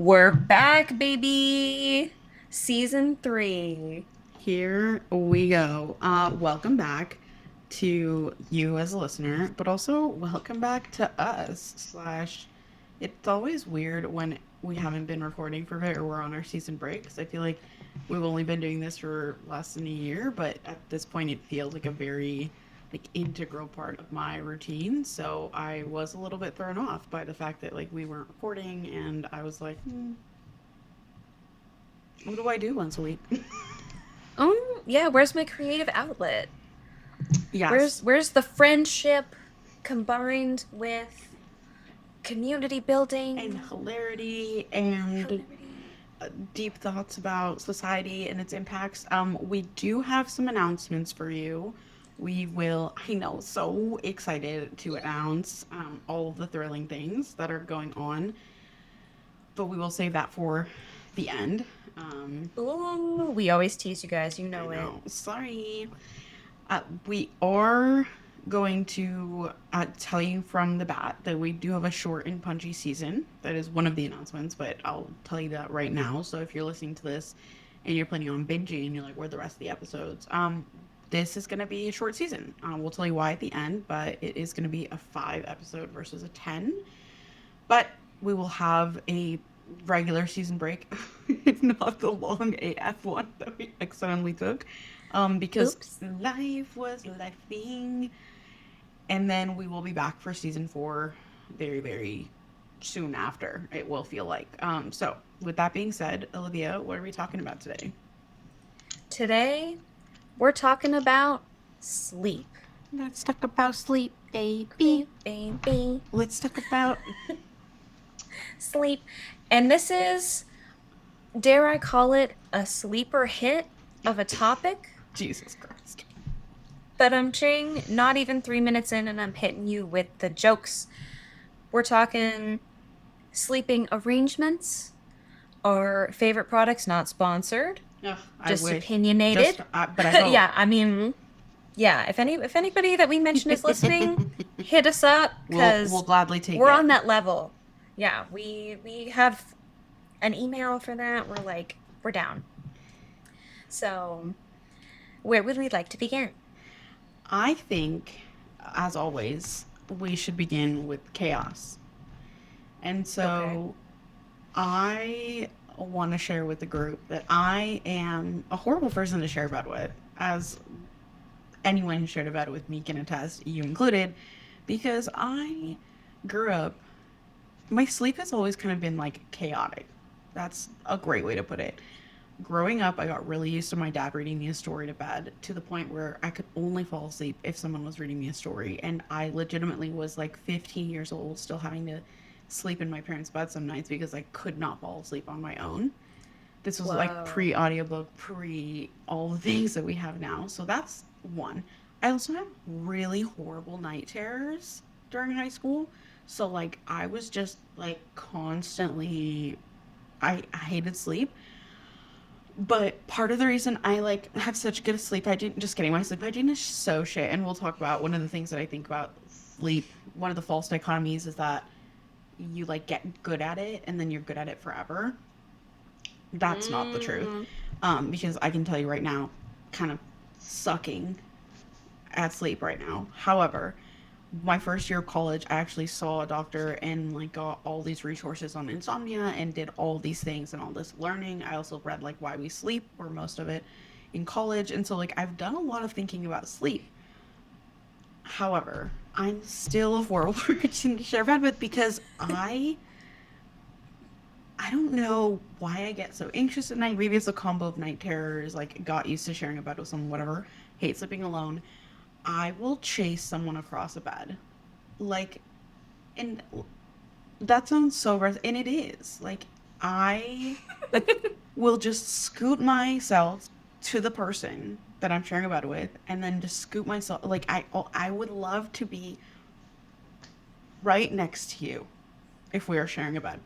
We're back, baby. Season 3. Here we go. Welcome back to you as a listener, but also welcome back to us. Slash, it's always weird when we haven't been recording for a bit or we're on our season break because I feel like we've only been doing this for less than a year, but at this point it feels like a very integral part of my routine. So I was a little bit thrown off by the fact that we weren't recording, and I was like, what do I do once a week? Yeah, where's my creative outlet? Yes. Where's the friendship combined with community And building? hilarity and Hilarity. deep thoughts about society and its impacts. We do have some announcements for you. I know, so excited to announce all of the thrilling things that are going on, but we will save that for the end. Um, Ooh, we always tease you guys, you I know it. know, sorry. We are going to tell you from the bat that we do have a short and punchy season. That is one of the announcements, but I'll tell you that right now. So if you're listening to this and you're planning on binging and you're like, where are the rest of the episodes? This is going to be a short season. We'll tell you why at the end, but it is going to be a 5 episode versus a 10. But we will have a regular season break. It's not the long AF one that we accidentally took. Because Oops. life was lifing. And then we will be back for season 4 very, very soon after, it will feel like. So, with that being said, Olivia, what are we talking about today? Today, we're talking about sleep. Let's talk about sleep, baby. Sleep, baby. Let's talk about. Sleep. And this is, dare I call it, a sleeper hit of a topic? Jesus Christ. But I'm ching, not even 3 minutes in, and I'm hitting you with the jokes. We're talking sleeping arrangements, our favorite products, not sponsored, Ugh, I just wish. Just, opinionated. but I hope. Yeah, I mean, yeah, if anybody that we mention is listening, hit us up We'll because gladly take we're it. on that level. Yeah, we have an email for that. We're down. So, where would we like to begin? I think, as always, we should begin with chaos. And Okay. so I want to share with the group that I am a horrible person to share a bed with, as anyone who shared a bed with me can attest, you included, because I grew up, my sleep has always kind of been chaotic. That's a great way to put it. Growing up, I got really used to my dad reading me a story to bed to the point where I could only fall asleep if someone was reading me a story. And I legitimately was like 15 years old, still having to sleep in my parents' bed some nights because I could not fall asleep on my own. This was like Whoa. pre audiobook, pre all the things that we have now. So that's one. I also had really horrible night terrors during high school. So I was just constantly, I hated sleep. But part of the reason I have such good sleep hygiene, just kidding, my sleep hygiene is so shit. And we'll talk about one of the things that I think about sleep. One of the false dichotomies is that you get good at it and then you're good at it forever. That's not the truth. Mm. Because I can tell you right now, kind of sucking at sleep right now. However, my first year of college, I actually saw a doctor and got all these resources on insomnia and did all these things and all this learning. I also read Why We Sleep or most of it in college, and so I've done a lot of thinking about sleep. However, I'm still a horrible person to share bed with because I don't know why I get so anxious at night. Maybe it's a combo of night terrors, got used to sharing a bed with someone, whatever. Hate sleeping alone. I will chase someone across a bed. Like, and that sounds so and it is. I will just scoot myself to the person that I'm sharing a bed with, and then just scoot myself. I would love to be right next to you if we are sharing a bed.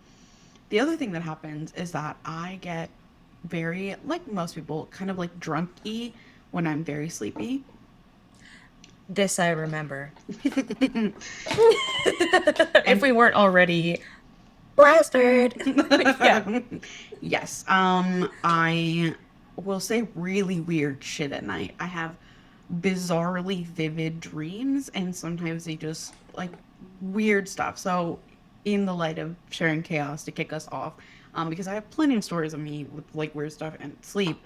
The other thing that happens is that I get very, like most people, kind of drunky when I'm very sleepy. This I remember. And If we weren't already Bastard. Yeah. Yes. I will say really weird shit at night. I have bizarrely vivid dreams, and sometimes they just like weird stuff. So, in the light of sharing chaos to kick us off, because I have plenty of stories of me with like weird stuff and sleep,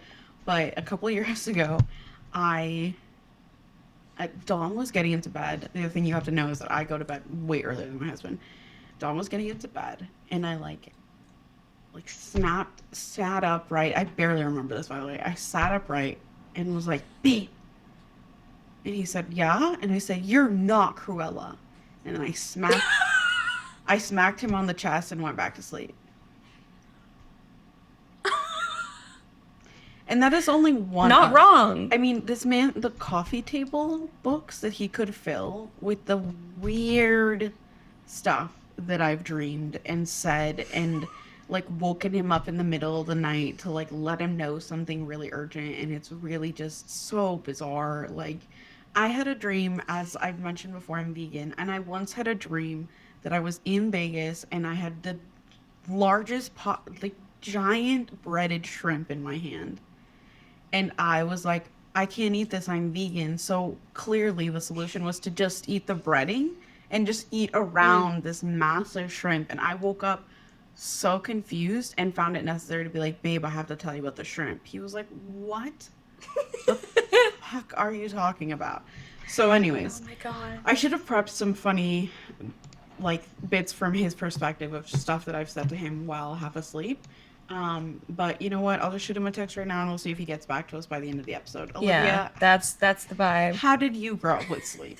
but a couple of years ago, I Dawn was getting into bed. The other thing you have to know is that I go to bed way earlier than my husband. Dawn was getting into bed, and I like snapped, sat upright. I barely remember this, by the way. I sat upright and was like, "Babe," and he said, "Yeah," and I said, "You're not Cruella," and then I smacked him on the chest and went back to sleep. And that is only one Not of. wrong. I mean, this man, the coffee table books that he could fill with the weird stuff that I've dreamed and said and like woken him up in the middle of the night to like let him know something really urgent. And it's really just so bizarre. Like, I had a dream, as I've mentioned before, I'm vegan, and I once had a dream that I was in Vegas and I had the largest pot, like giant breaded shrimp in my hand, and I was like, I can't eat this, I'm vegan. So clearly the solution was to just eat the breading and just eat Mm. around this massive shrimp. And I woke up so confused and found it necessary to be like, babe, I have to tell you about the shrimp. He was like, what the fuck are you talking about? So, Oh anyways, my god. I should have prepped some funny like bits from his perspective of stuff that I've said to him while half asleep. But you know what? I'll just shoot him a text right now and we'll see if he gets back to us by the end of the episode. Yeah, Olivia, that's the vibe. how did you grow up with sleep?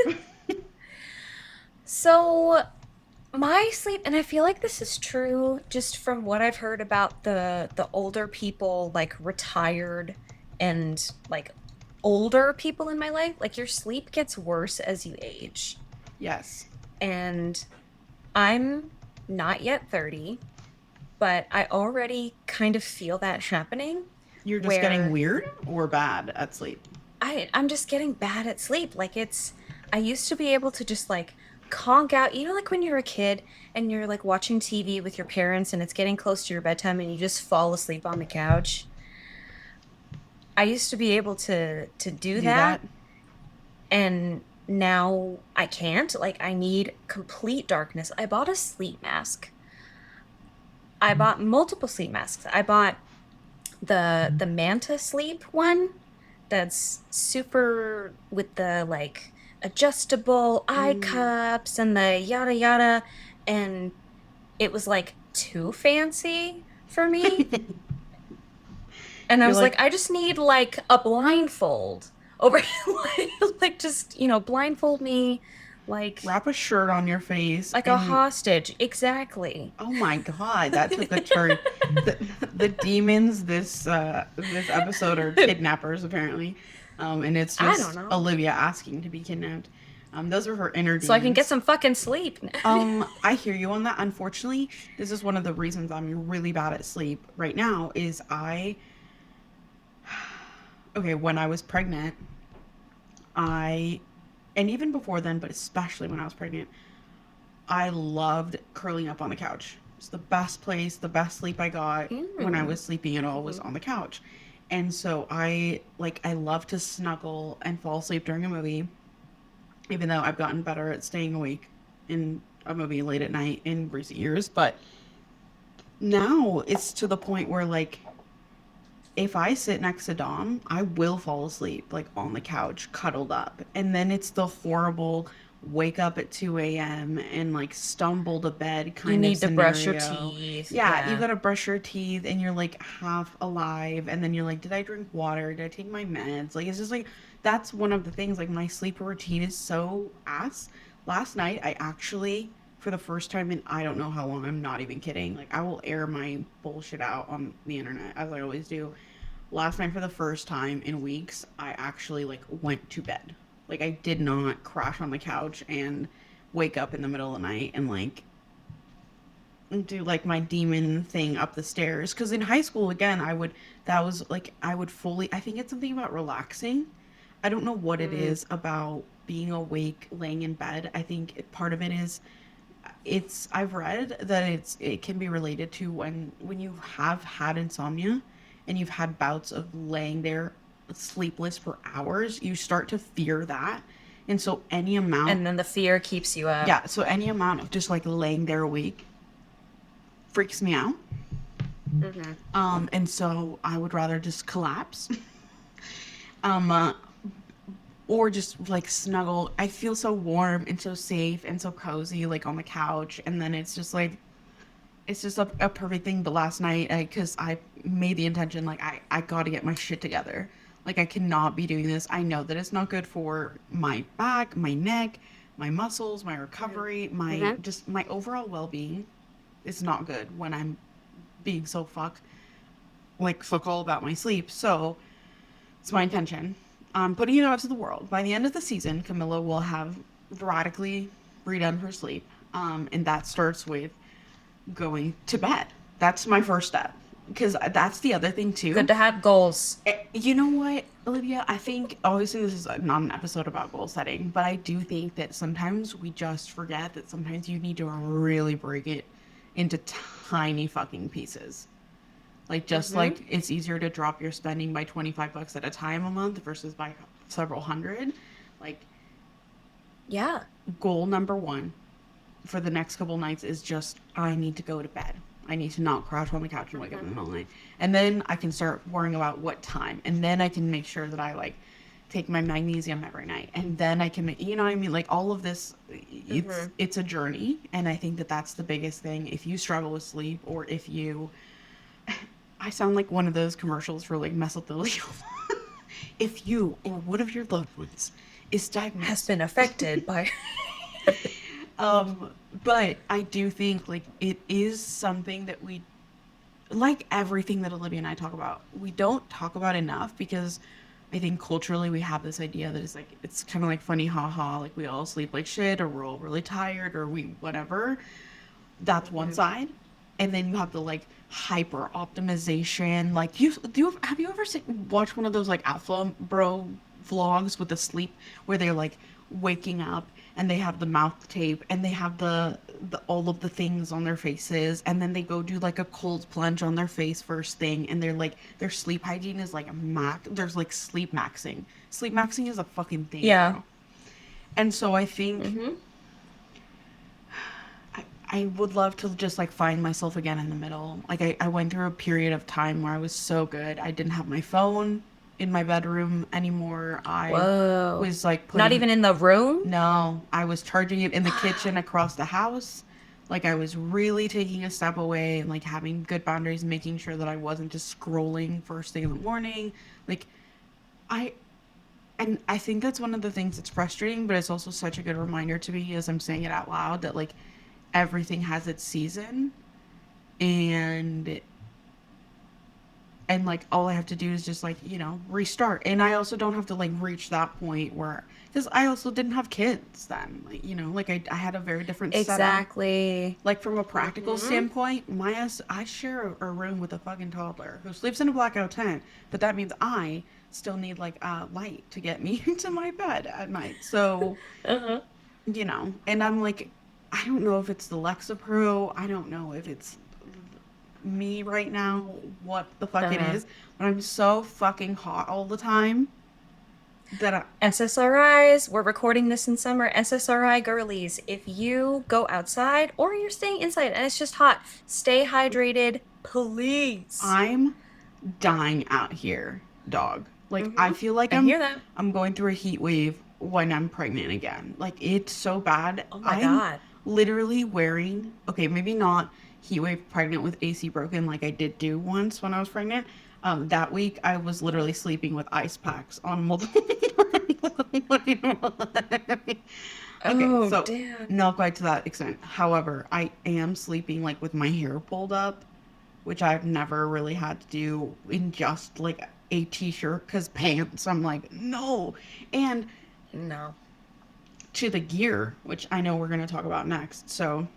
So my sleep, and I feel like this is true just from what I've heard about the older people, like retired and like older people in my life, like your sleep gets worse as you age. Yes. And I'm not yet 30, but I already kind of feel that happening You're just getting where weird or bad at sleep. I'm just getting bad at sleep. Like I used to be able to just like conk out, like when you're a kid and you're like watching TV with your parents and it's getting close to your bedtime and you just fall asleep on the couch. I used to be able to do Do that, that? and now I can't. Like I need complete darkness. I bought a sleep mask. I bought multiple sleep masks. I bought the Manta Sleep one that's super with the like adjustable eye Mm. cups and the yada yada, and it was like too fancy for me. And I You're was like, like, I just need like a blindfold over like just, blindfold me like wrap a shirt on your face like a and hostage. Exactly. oh my god, that took a turn. The, the demons this episode are kidnappers apparently, and it's I don't just know. Olivia asking to be kidnapped. Those are her inner So I can get demons. some fucking sleep. I hear you on that. Unfortunately, this is one of the reasons I'm really bad at sleep right now. Is I okay when I was pregnant, I and even before then, but especially when I was pregnant, I loved curling up on the couch. It's the best place, the best sleep I got when I Mm. was sleeping at all was Mhm. on the couch. And so I love to snuggle and fall asleep during a movie, even though I've gotten better at staying awake in a movie late at night in recent years. But now it's to the point where like if I sit next to Dom, I will fall asleep like on the couch, cuddled up. And then it's the horrible wake up at 2 a.m. and like stumble to bed You kind of need to brush your scenario. teeth. Yeah, you Yeah. gotta brush your teeth and you're like half alive. And then you're like, did I drink water? Did I take my meds? Like, it's just like, that's one of the things. Like, my sleep routine is so ass. Last night, I actually, for the first time in I don't know how long, I'm not even kidding. Like, I will air my bullshit out on the internet as I always do. Last night for the first time in weeks, I actually like went to bed. Like I did not crash on the couch and wake up in the middle of the night and like do like my demon thing up the stairs cuz in high school again I would that was like I would fully I think it's something about relaxing. I don't know what it Mm. is about being awake laying in bed. I think part of it is I've read that it can be related to when you have had insomnia and you've had bouts of laying there sleepless for hours, you start to fear that. And so any amount, And then the fear keeps you up. yeah, so any amount of just like laying there awake freaks me out. Hmm. And so I would rather just collapse. Um, uh, or just like snuggle. I feel so warm and so safe and so cozy, like on the couch. And then it's just like, it's just a perfect thing. But last night, because I made the intention, like, I got to get my shit together. Like, I cannot be doing this. I know that it's not good for my back, my neck, my muscles, my recovery, my Hmm. just my overall well being. Is not good when I'm being so fuck all about my sleep. So it's my intention. Putting it out to the world. By the end of the season, Camilla will have radically redone her sleep. And that starts with going to bed. That's my first step. Because that's the other thing, Good too. to have goals. You know what, Olivia? I think, obviously, this is not an episode about goal setting, but I do think that sometimes we just forget that sometimes you need to really break it into tiny fucking pieces. Like, just Hmm. like it's easier to drop your spending by 25 bucks at a time a month versus by several hundred. Like, Yeah. goal number one for the next couple nights is just I need to go to bed. I need to not crouch on the couch and wake up in the Hmm. middle of the night. And then I can start worrying about what time. And then I can make sure that I like take my magnesium every night. And then I can make, you know what I mean? Like all of this, Hmm. it's a journey. And I think that that's the biggest thing. If you struggle with sleep or if you, I sound like one of those commercials for like mesothelioma. If you or one of your loved ones is Has diagnosed. been affected by. Um, but I do think like it is something that we like everything that Olivia and I talk about. We don't talk about enough because I think culturally we have this idea that it's like it's kind of like funny haha like we all sleep like shit or we're all really tired or we whatever. That's one Hmm. side. And then you have the like hyper optimization. Like you do you have you ever seen watch one of those like alpha bro vlogs with the sleep where they're like waking up and they have the mouth tape and they have the all of the things on their faces and then they go do like a cold plunge on their face first thing and they're like their sleep hygiene is like a max there's like sleep maxing. Sleep maxing is a fucking thing, Yeah. bro. And so I think Hmm. I would love to just like find myself again in the middle. Like I went through a period of time where I was so good. I didn't have my phone in my bedroom anymore. I Whoa. was like Not putting even in the room? no, I was charging it in the kitchen across the house. Like I was really taking a step away and like having good boundaries and making sure that I wasn't just scrolling first thing in the morning. Like I and I think that's one of the things that's frustrating, but it's also such a good reminder to me as I'm saying it out loud that like everything has its season and like all I have to do is just like, restart. And I also don't have to like reach that point where because I also didn't have kids then. Like, like I had a very different setup. Exactly. Like from a practical Hmm. standpoint, I share a room with a fucking toddler who sleeps in a blackout tent, but that means I still need like light to get me into my bed at night. So, Uh-huh. and I'm like, I don't know if it's the Lexapro, I don't know if it's me right now, what the fuck it Uh-huh. is, but I'm so fucking hot all the time that SSRIs, we're recording this in summer. SSRI girlies, if you go outside or you're staying inside and it's just hot, stay hydrated, please. I'm dying out here, dog. Like I Hmm. feel like I hear that. I'm going through a heat wave when I'm pregnant again. Like it's so bad. Oh my I'm God. literally wearing okay, maybe not heat wave pregnant with AC broken like I did do once when I was pregnant. That week I was literally sleeping with ice packs on multiple. Okay, Oh, so damn. not quite to that extent. However, I am sleeping like with my hair pulled up which I've never really had to do in just like a t-shirt because pants. I'm like, no. And No. to the gear, which I know we're going to talk about next. So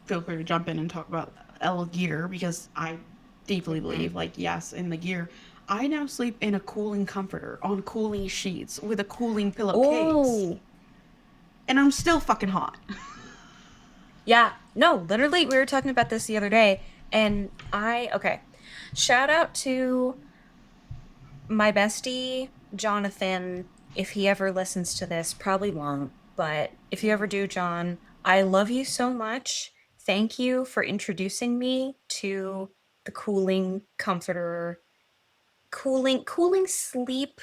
feel free to jump in and talk about L gear because I deeply Hmm. believe, like, yes, in the gear. I now sleep in a cooling comforter on cooling sheets with a cooling pillowcase. Oh, And I'm still fucking hot. yeah. No, literally, we were talking about this the other day, and okay. Shout out to my bestie, Jonathan, if he ever listens to this, probably won't, but if you ever do, John, I love you so much. Thank you for introducing me to the cooling comforter, cooling sleep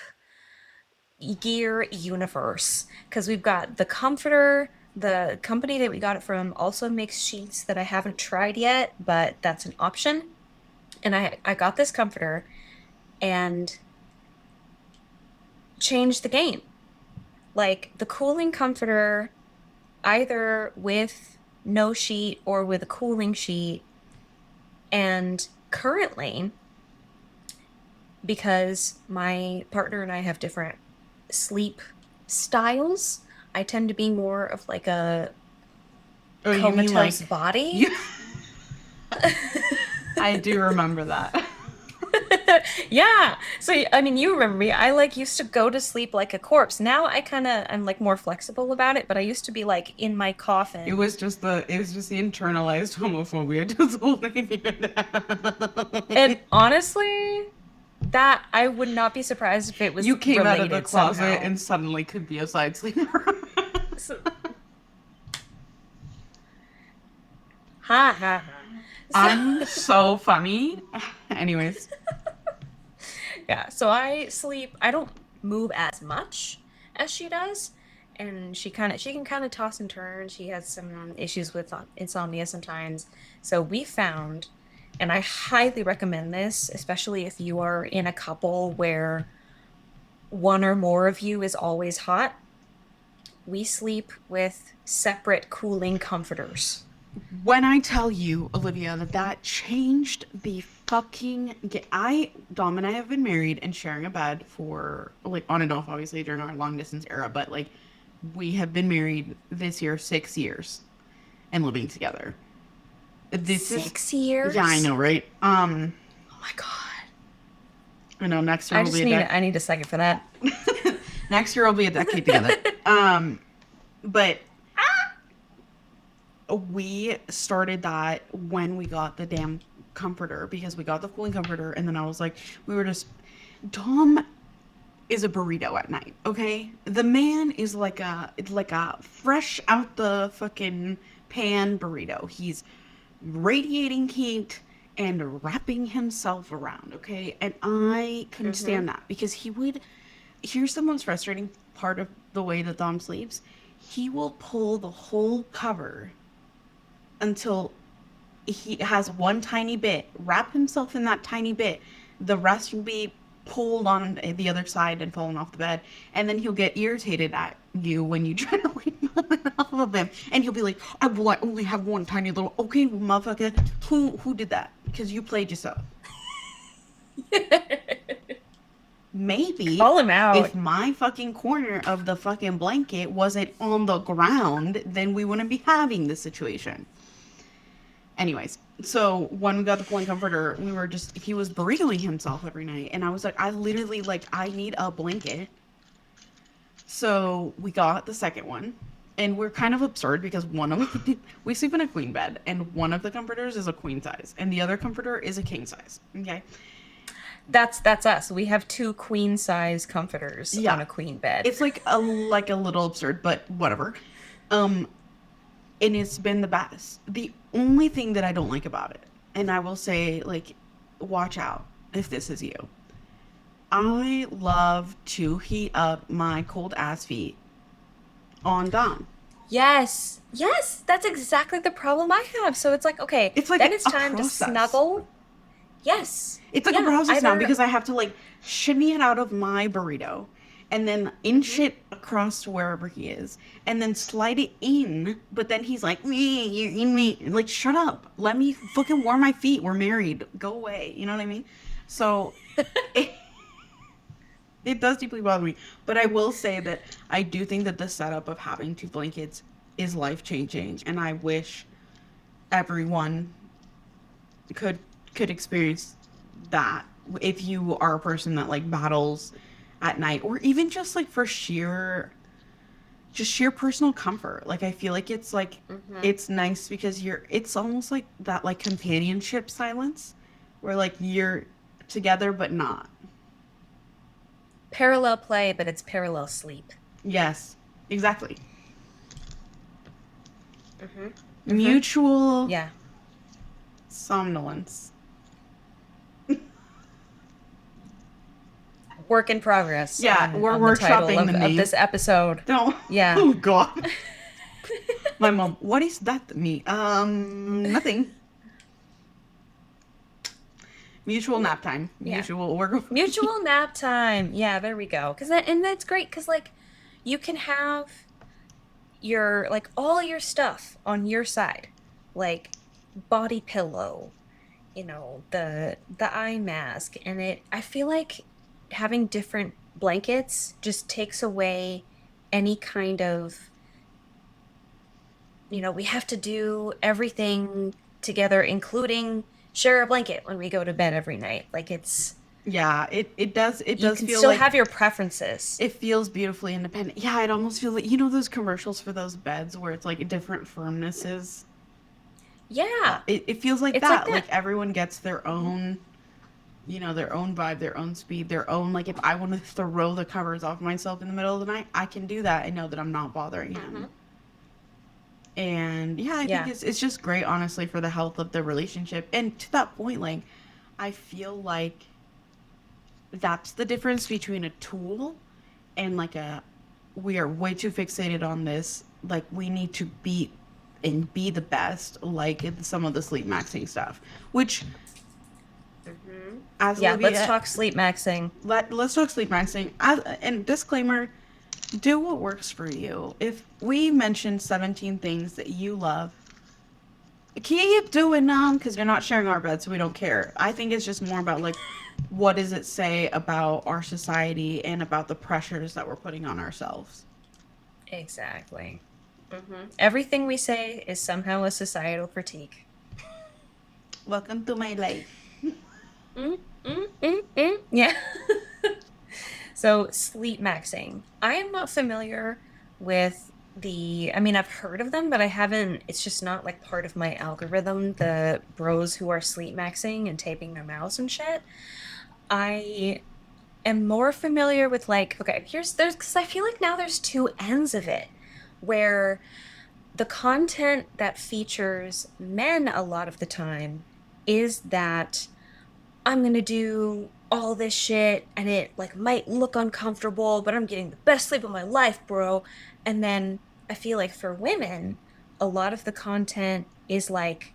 gear universe. Because we've got the comforter, the company that we got it from also makes sheets that I haven't tried yet, but that's an option. And I got this comforter and changed the game. Like the cooling comforter, either with no sheet or with a cooling sheet. And currently, because my partner and I have different sleep styles, I tend to be more of like a Oh, you mean comatose like you? body. I do remember that. Yeah. So I mean, you remember me. I like used to go to sleep like a corpse. Now I'm like more flexible about it, but I used to be like in my coffin. It was just the internalized homophobia just holding you And down. honestly, that I would not be surprised if it You was came out of the related closet somehow. and suddenly could be a side sleeper. So, ha ha ha. So I'm so funny. Anyways, yeah, so I don't move as much as she does. And she can kind of toss and turn. She has some issues with insomnia sometimes. So we found, and I highly recommend this, especially if you are in a couple where one or more of you is always hot. We sleep with separate cooling comforters. when I tell you, Olivia, that that changed the Dom and I have been married and sharing a bed for, like, on and off, obviously, during our long distance era, but, like, we have been married this year 6 years and living together. This is, Six yeah, I years? know, right? Oh my God. I know next year will be a deck. I need a second for that. Next year will be a decade together. But we started that when we got the damn comforter because we got the cooling comforter, and then I was like, we were just Dom is a burrito at night. Okay, the man is like a fresh out the fucking pan burrito. He's radiating heat and wrapping himself around. Okay, and I couldn't Mm-hmm. stand that because he would. Here's the most frustrating part of the way that Dom sleeps. He will pull the whole cover until he has one tiny bit, wrap himself in that tiny bit. The rest will be pulled on the other side and falling off the bed. And then he'll get irritated at you when you try to like pull it off of him. And he'll be like, I only have one tiny little, okay, motherfucker, who did that? Because you played yourself. Maybe Call him if out. my fucking corner of the fucking blanket wasn't on the ground, then we wouldn't be having this situation. Anyways, so when we got the pulling comforter, we were just he was burritoing himself every night, and I was like, I literally like I need a blanket. So we got the second one, and we're kind of absurd because one of we sleep in a queen bed, and one of the comforters is a queen size, and the other comforter is a king size. Okay, That's us. We have two queen size comforters on yeah, a queen bed. it's like a little absurd, but whatever. Um, and it's been the best. The only thing that I don't like about it, and I will say, like, watch out if this is you. I love to heat up my cold ass feet on Dom. Yes. Yes, that's exactly the problem I have. So it's like, okay, It's like then it's a time to process. snuggle. Yes. It's like a Yeah, process now either because I have to like shimmy it out of my burrito and then inch mhm. it across to wherever he is and then slide it in. But then he's like, me, you're in me. Like, shut up. Let me fucking warm my feet. We're married. Go away. You know what I mean? So it, it does deeply bother me. But I will say that I do think that the setup of having two blankets is life changing. And I wish everyone could could experience that if you are a person that like battles at night or even just like for just sheer personal comfort. Like I feel like Mm-hmm. it's nice because it's almost like that like companionship silence where like you're together but not. Parallel play, but it's parallel sleep. Yes, exactly. Mm-hmm. Mm-hmm. Mutual Yeah. somnolence. Work in progress Yeah, we're on the title workshopping the of name. this episode. Don't. Yeah. Oh God. My mom. What is that to me? Nothing. Mutual nap time. Yeah. Mutual work. Mutual nap time. Yeah, there we go. And that's great because like you can have your like all your stuff on your side. Like body pillow, the eye mask, and it I feel like having different blankets just takes away any kind of, we have to do everything together, including share a blanket when we go to bed every night. Like Yeah, it you does can feel still like have your preferences. it feels beautifully independent. Yeah, it almost feels like those commercials for those beds where it's like different firmnesses. Yeah, It feels like it's like that. that. Like everyone gets their Mhm. own, their own vibe, their own speed, their own. Like if I want to throw the covers off myself in the middle of the night, I can do that. I know that I'm not bothering him. Mhm. And yeah, I think Yeah. it's just great, honestly, for the health of the relationship. And to that point, like I feel like that's the difference between a tool and like we are way too fixated on this. Like we need to be the best, like in some of the sleep maxing stuff. Which, Mhm. as Yeah, let's Olivia, talk sleep maxing. let's talk sleep maxing. And disclaimer: do what works for you. If we mentioned 17 things that you love, keep doing them because you're not sharing our bed, so we don't care. I think it's just more about like, what does it say about our society and about the pressures that we're putting on ourselves? Exactly. Everything we say is somehow a societal critique. Welcome to my life. Yeah. So, sleep maxing. I am not familiar with I mean, I've heard of them, but I haven't, it's just not like part of my algorithm, the bros who are sleep maxing and taping their mouths and shit. I am more familiar with like, okay, because I feel like now there's two ends of it where the content that features men a lot of the time is that I'm gonna do all this shit and it like might look uncomfortable, but I'm getting the best sleep of my life, bro. And then I feel like for women, a lot of the content is like,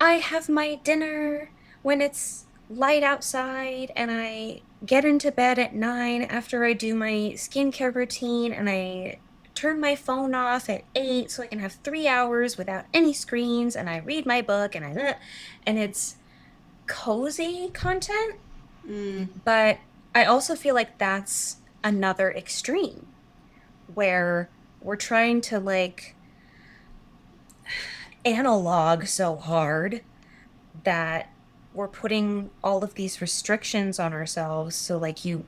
I have my dinner when it's light outside and I get into bed at 9 after I do my skincare routine and I turn my phone off at 8 so I can have 3 hours without any screens and I read my book and it's cozy content, Mm, but I also feel like that's another extreme where we're trying to like analog so hard that we're putting all of these restrictions on ourselves. So like you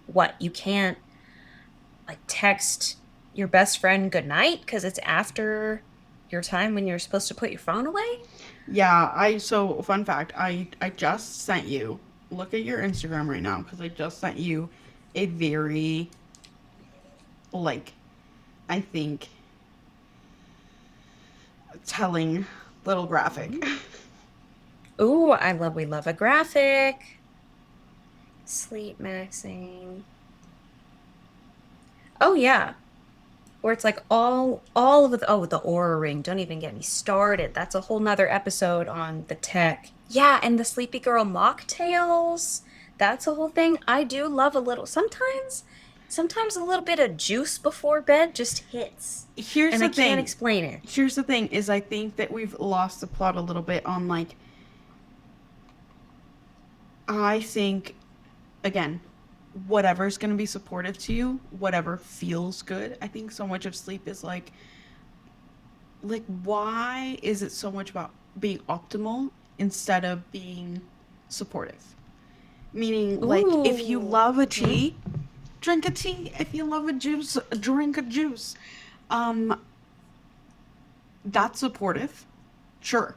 can't like text your best friend good night because it's after your time when you're supposed to put your phone away. yeah, so fun fact, I just sent you, look at your Instagram right now because I just sent you a very like I think telling little graphic. Ooh, we love a graphic. Sleep maxing. Oh yeah. Where it's like all of the Aura ring. Don't even get me started. That's a whole nother episode on the tech. Yeah, and the Sleepy Girl mocktails. That's a whole thing. I do love a little sometimes a little bit of juice before bed just hits. Here's And I the can't thing. explain it. Here's the thing is I think that we've lost the plot a little bit on like I think again, whatever's going to be supportive to you, whatever feels good. I think so much of sleep is like why is it so much about being optimal instead of being supportive? Meaning like if you Ooh. love a Hmm. tea, drink a tea. If you love a juice, drink a juice. Um, that's supportive, sure.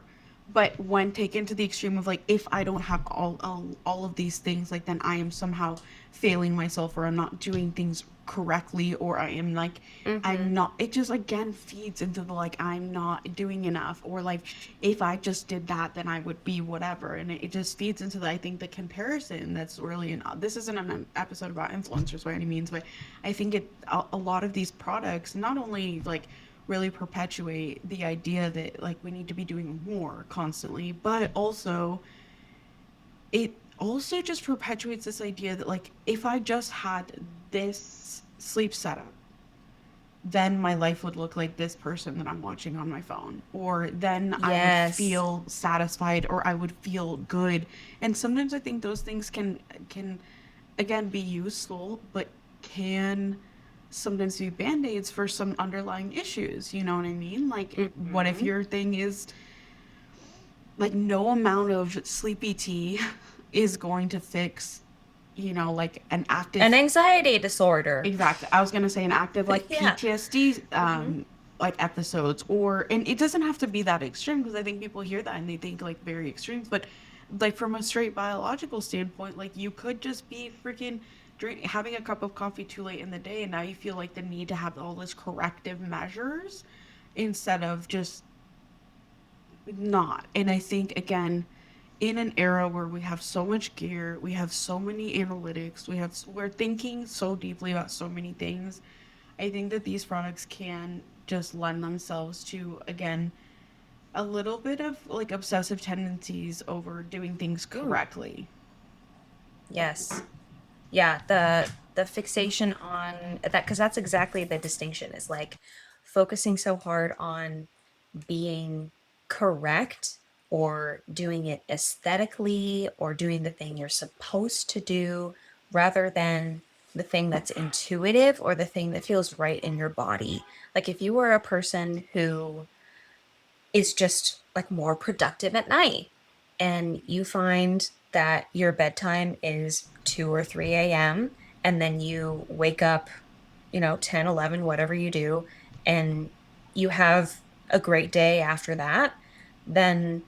But when taken to the extreme of like, if I don't have all of these things, like then I am somehow failing myself, or I'm not doing things correctly, or I am like, I'm Mm-hmm. not, it just again feeds into the like, I'm not doing enough, or like, if I just did that, then I would be whatever. And it just feeds into the, I think, the comparison that's really, this isn't an episode about influencers by any means, but I think a lot of these products not only like really perpetuate the idea that like we need to be doing more constantly, but also it also just perpetuates this idea that like if I just had this sleep setup, then my life would look like this person that I'm watching on my phone, or then I would Yes. feel satisfied, or I would feel good. And sometimes I think those things can again be useful, but can sometimes be band-aids for some underlying issues, you know what I mean? Like what if Mm-hmm. your thing is like no amount of sleepy tea is going to fix, like an An active. anxiety disorder. Exactly. I was gonna say an active like Yeah. PTSD Mm-hmm. like episodes, or and it doesn't have to be that extreme, because I think people hear that and they think like very extremes, but like from a straight biological standpoint, like you could just be freaking having a cup of coffee too late in the day, and now you feel like the need to have all this corrective measures instead of just not. And I think again, in an era where we have so much gear, we have so many analytics, we're thinking so deeply about so many things. I think that these products can just lend themselves to again a little bit of like obsessive tendencies over doing things Ooh. correctly. Yes. Yeah, the fixation on that, because that's exactly the distinction, is like focusing so hard on being correct or doing it aesthetically or doing the thing you're supposed to do rather than the thing that's intuitive or the thing that feels right in your body. Like if you were a person who is just like more productive at night and you find that your bedtime is 2 or 3 a.m. and then you wake up, 10, 11, whatever you do, and you have a great day after that, then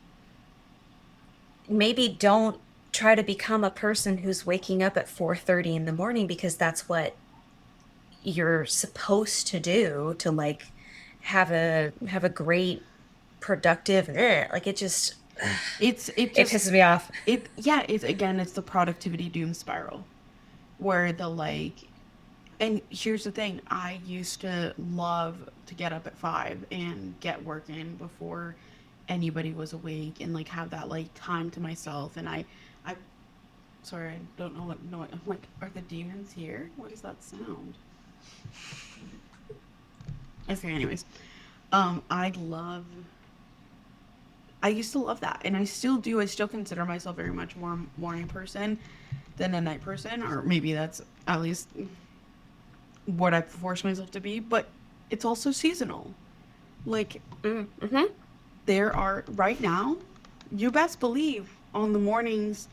maybe don't try to become a person who's waking up at 4:30 in the morning because that's what you're supposed to do to like have a great productive like it just It it just pisses me off. it yeah, it's again it's the productivity doom spiral, where the like. And here's the thing, I used to love to get up at 5 and get work in before anybody was awake, and like have that like time to myself. And I sorry, I don't know what noise. I'm like, are the demons here? What is that sound? Okay, anyways. I love I used to love that, and I still do. I still consider myself very much more morning person than a night person, or maybe that's at least what I force myself to be, but it's also seasonal. Like Mm-hmm. there are right now, you best believe on the mornings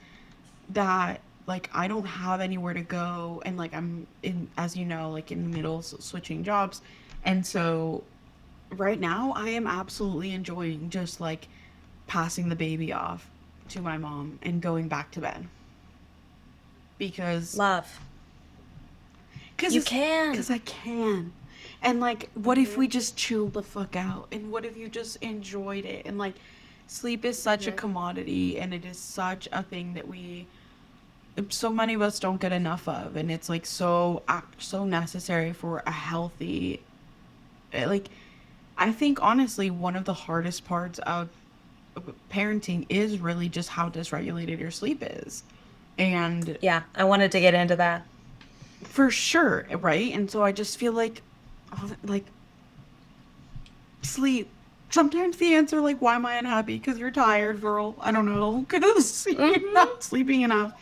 that like I don't have anywhere to go, and like I'm in, as you know, like in the middle of switching jobs. And so right now I am absolutely enjoying just like passing the baby off to my mom and going back to bed, because Love. cuz You it's can. cuz I can. And like what if Mm-hmm. we just chilled the fuck out, and what if you just enjoyed it? And like sleep is such a Mm-hmm. commodity, and it is such a thing that we so many of us don't get enough of, and it's like so necessary for a healthy like. I think honestly one of the hardest parts of parenting is really just how dysregulated your sleep is. And Yeah, I wanted to get into that. for sure, right? And so I just feel like like sleep. Sometimes the answer, like, why am I unhappy? Because you're tired, girl. I don't know. Because you're Mm-hmm. not sleeping enough.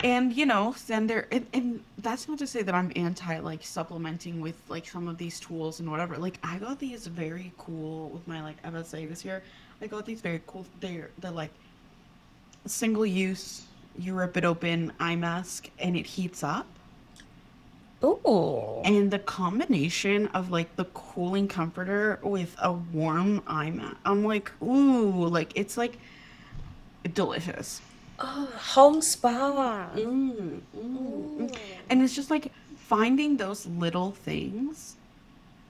And then and that's not to say that I'm anti like supplementing with like some of these tools and whatever. Like I got these very cool with my like MSA this year. I got these very cool. They're like single use. You rip it open, eye mask, and it heats up. Ooh. And the combination of like the cooling comforter with a warm eye mat, I'm like, ooh, like it's like delicious. Oh, home spa. Mm, mm, mm. And Mm. it's just like finding those little things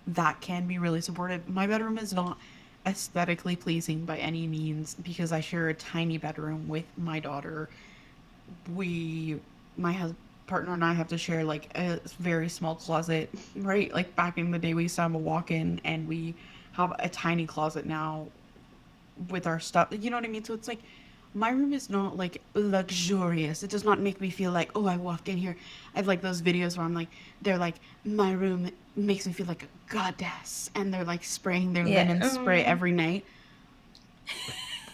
that can be really supportive. My bedroom is not aesthetically pleasing by any means because I share a tiny bedroom with my daughter. We, my partner and I have to share like a very small closet, right? Like back in the day, we used to have a walk in and we have a tiny closet now with our stuff. You know what I mean? So it's like my room is not like luxurious. It does not make me feel like, oh, I walked in here. I have like those videos where I'm like, they're like, my room makes me feel like a goddess. And they're like spraying their Yeah. linen spray every night.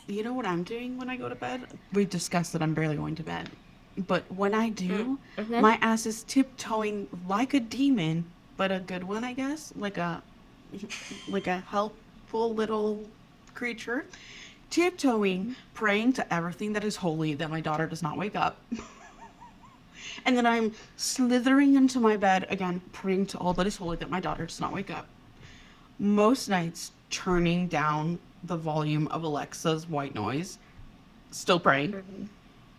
You know what I'm doing when I go to bed? We've discussed that I'm barely going to bed. But when I do, Mm-hmm. my ass is tiptoeing like a demon, but a good one, I guess. Like a helpful little creature tiptoeing, praying to everything that is holy that my daughter does not wake up. And then I'm slithering into my bed again, praying to all that is holy that my daughter does not wake up. Most nights, turning down the volume of Alexa's white noise, still praying, Mm-hmm.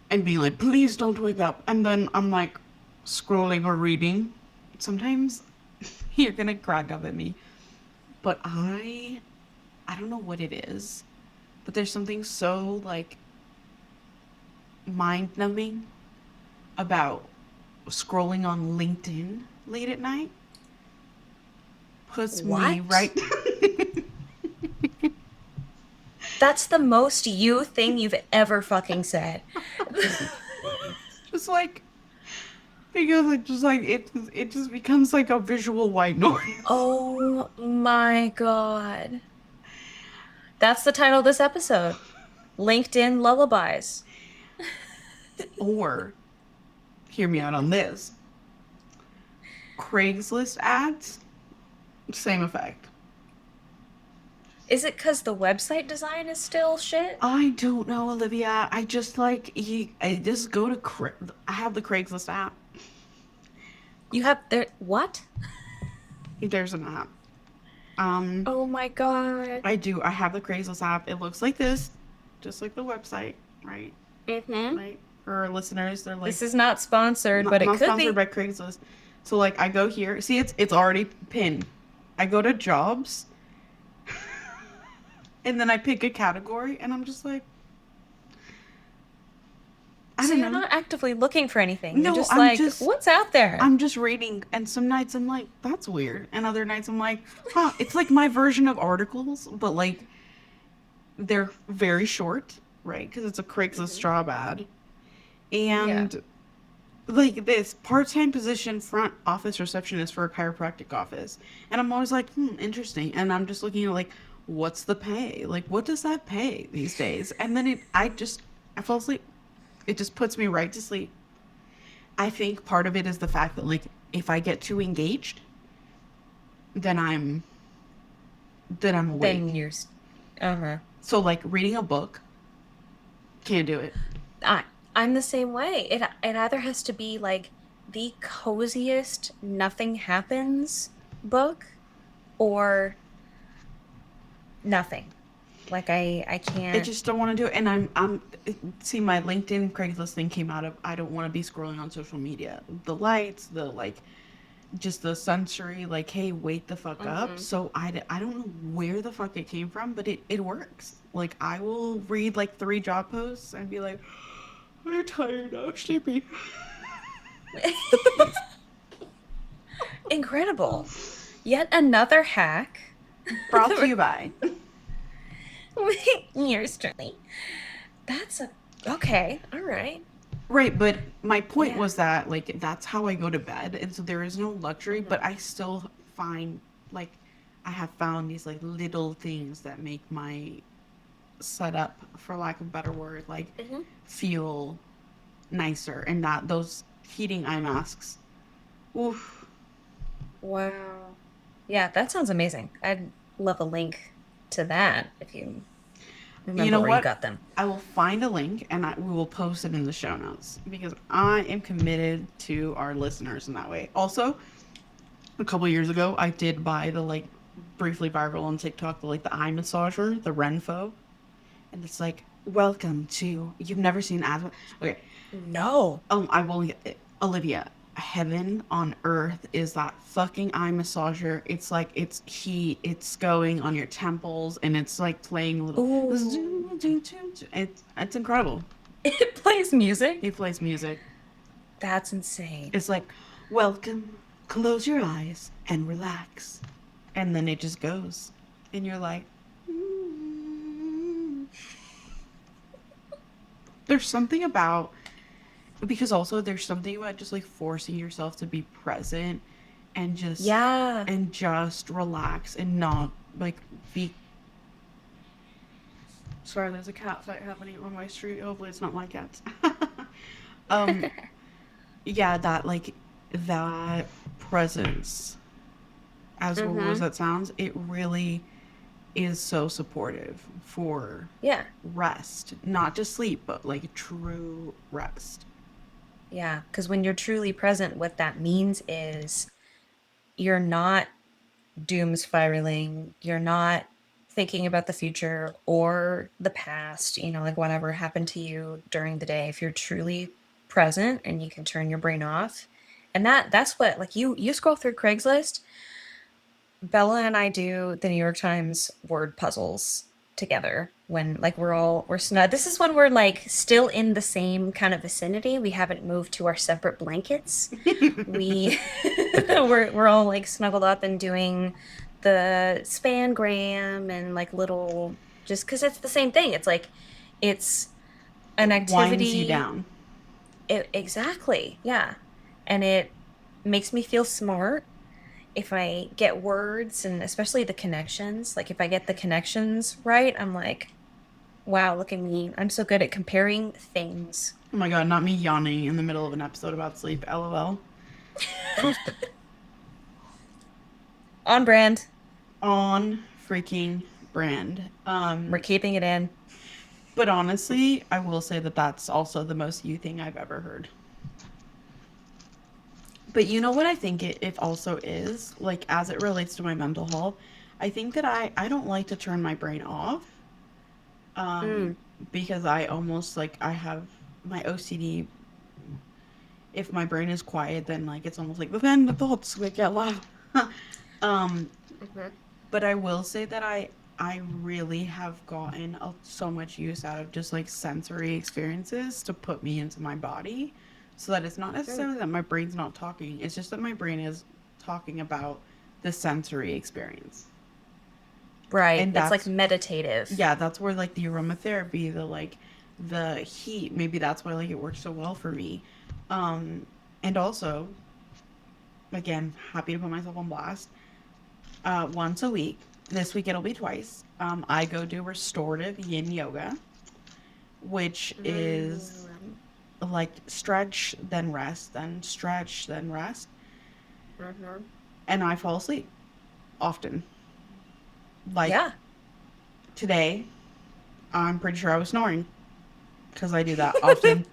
and being like, please don't wake up. And then I'm like scrolling or reading. Sometimes you're gonna crack up at me. But I don't know what it is, but there's something so like mind numbing about scrolling on LinkedIn late at night. Puts me What? right. That's the most you thing you've ever fucking said. Just like because it just becomes like a visual white noise. Oh my God. That's the title of this episode. LinkedIn lullabies. Or hear me out on this. Craigslist ads, same effect. Is it because the website design is still shit? I don't know, Olivia. I just like I just go to I have the Craigslist app. You have there what? There's an app. Um, Oh my God. I do. I have the Craigslist app. It looks like this, just like the website, right? Mm-hmm. Right. For our listeners, they're like This is not sponsored, but it not could sponsored be. by Craigslist. So like I go here. See, it's already pinned. I go to jobs, and then I pick a category, and I'm just like, I So don't you're know. not actively looking for anything. You're No, just like, what's out there? I'm just reading, and some nights I'm like, that's weird, and other nights I'm like, huh, it's like my version of articles, but like they're very short, right? Because it's a Craigslist Hmm. job ad, Yeah. and like this part-time position front office receptionist for a chiropractic office, and I'm always like, interesting, and I'm just looking at like, what's the pay? Like, what does that pay these days? And then I fall asleep. It just puts me right to sleep. I think part of it is the fact that like if I get too engaged, then I'm Then awake. you're, uh-huh. So like reading a book, can't do it. I I'm the same way. It either has to be like the coziest nothing happens book or nothing. Like I I can't. just don't want to do it. And see my LinkedIn Craigslist thing came out of I don't want to be scrolling on social media. The lights, the like just the sensory like hey wake the fuck up. Hmm. So I don't know where the fuck it came from, but it works. Like I will read like 3 job posts and be like I'm tired now, sleepy. Incredible. Yet another hack. Brought to you by. Yours truly. That's a okay. All right. Right, but my point Yeah. was that like that's how I go to bed, and so there is no luxury, Hmm. but I still find like I have found these like little things that make my setup, for lack of a better word, like Hmm. feel nicer, and not those heating eye masks. Oof. Wow. Yeah, that sounds amazing. I'd love a link to that if you. You remember know where you what? got them. I will find a link and we will post it in the show notes because I am committed to our listeners in that way. Also, a couple years ago, I did buy the like briefly viral on TikTok, the like the eye massager, the Renfo, and it's like, welcome to. You've never seen ads. Okay, No. I will. Olivia, heaven on earth is that fucking eye massager. It's like it's heat. It's going on your temples, and it's like playing little. Ooh. It's incredible. It plays music? He plays music. That's insane. It's like, welcome. Close your eyes and relax, and then it just goes, and you're like, mm. There's something about because also there's something about just like forcing yourself to be present and Yeah. just relax and not like be sorry, there's a cat fight happening on my street. Hopefully it's not my cats. um yeah, that like that presence, as horrible as Mm-hmm. that sounds, it really is so supportive for Yeah. rest, not just sleep but like true rest. Yeah. Because when you're truly present, what that means is you're not doom spiraling. You're not thinking about the future or the past, like whatever happened to you during the day. If you're truly present and you can turn your brain off. And that's what like you scroll through Craigslist. Bella and I do the New York Times word puzzles together when like we're snug. This is when we're like still in the same kind of vicinity. We haven't moved to our separate blankets. We we're all like snuggled up and doing the spangram and like little just because it's the same thing. It's like it's an It winds you activity. down. Exactly, yeah, and it makes me feel smart if I get words and especially the connections. Like if I get the connections right, I'm like, wow, look at me. I'm so good at comparing things. Oh my god, not me yawning in the middle of an episode about sleep. LOL. On brand. On freaking brand. We're keeping it in. But honestly, I will say that that's also the most you thing I've ever heard. But you know what I think it also is? Like, as it relates to my mental health, I think that I don't like to turn my brain off. Um, Mm. because I almost like I have my OCD. If my brain is quiet, then like it's almost like then the thoughts like get loud. um, Mhm. But I will say that I really have gotten so much use out of just like sensory experiences to put me into my body, so that it's not Mm. necessarily that my brain's not talking. It's just that my brain is talking about the sensory experience, Right. and It's like that's meditative. yeah, that's where like the aromatherapy, the like the heat, maybe that's why like it works so well for me. Um, and also, again, happy to put myself on blast. Once a week. This week it'll be twice. I go do restorative yin yoga, which is Mm. like stretch, then rest, then stretch, then rest. Mhm. And I fall asleep often. Like Yeah. today, I'm pretty sure I was snoring because I do that often.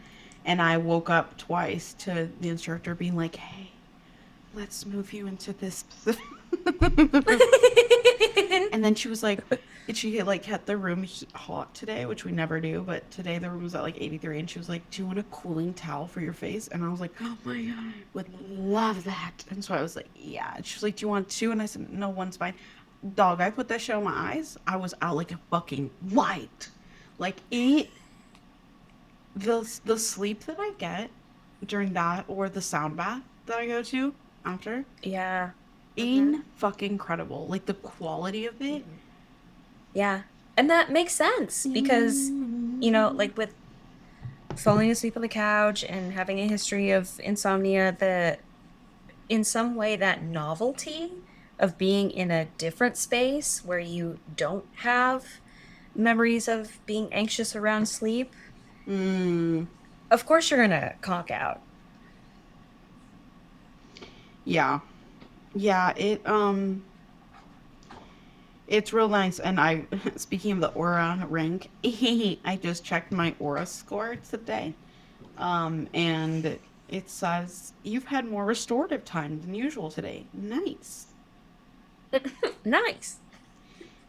And I woke up twice to the instructor being like, hey, let's move you into this. And then she was like, she like had the room hot today, which we never do, but today the room was at like 83, and she was like, "Do you want a cooling towel for your face?" And I was like, "Oh my god, I would love that." And so I was like, "Yeah." And she was like, "Do you want two?" And I said, "No, one's fine." Dog, I put that shit on my eyes. I was out like a fucking light. Like it, the sleep that I get during that or the sound bath that I go to after, Yeah. Mhm. in fucking incredible. Like the quality of it. Mhm. Yeah. And that makes sense because, like with falling asleep on the couch and having a history of insomnia, in some way that novelty of being in a different space where you don't have memories of being anxious around sleep, Mm, of course you're gonna conk out. yeah. Yeah, It's real nice. And I, speaking of the Aura ring, I just checked my Aura score today. And it says you've had more restorative time than usual today. Nice. Nice.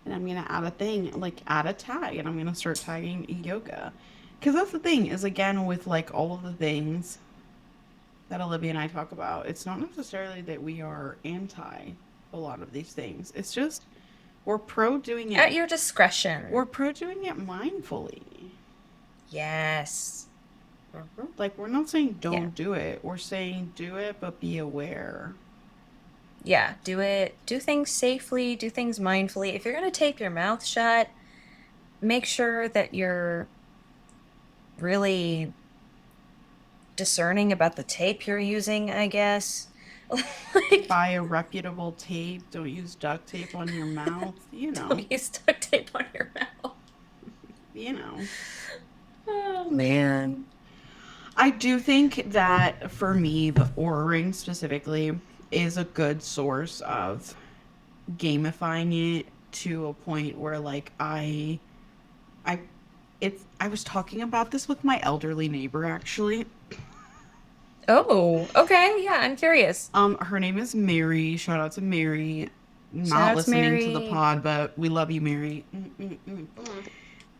And I'm gonna add a thing, like add a tag, and I'm gonna start tagging yoga. Because that's the thing, is again with like all of the things that Olivia and I talk about, it's not necessarily that we are anti a lot of these things. It's just we're pro doing it At your we're discretion. pro doing it mindfully. Yes. Mhm. Like we're not saying Yeah. don't do it. We're saying do it but be aware. Yeah. Do it. Do things safely. Do things mindfully. If you're going to tape your mouth shut, make sure that you're really discerning about the tape you're using, I guess. Like, Buy a reputable tape. Don't use duct tape on your mouth. don't use duct tape on your mouth. You know. Oh, man. I do think that for me, the Aura Ring specifically is a good source of gamifying it to a point where like I I was talking about this with my elderly neighbor actually. Oh, okay. Yeah, I'm curious. Her name is Mary. Shout out to Mary. Shout Not out to listening to the Mary. pod, but we love you, Mary.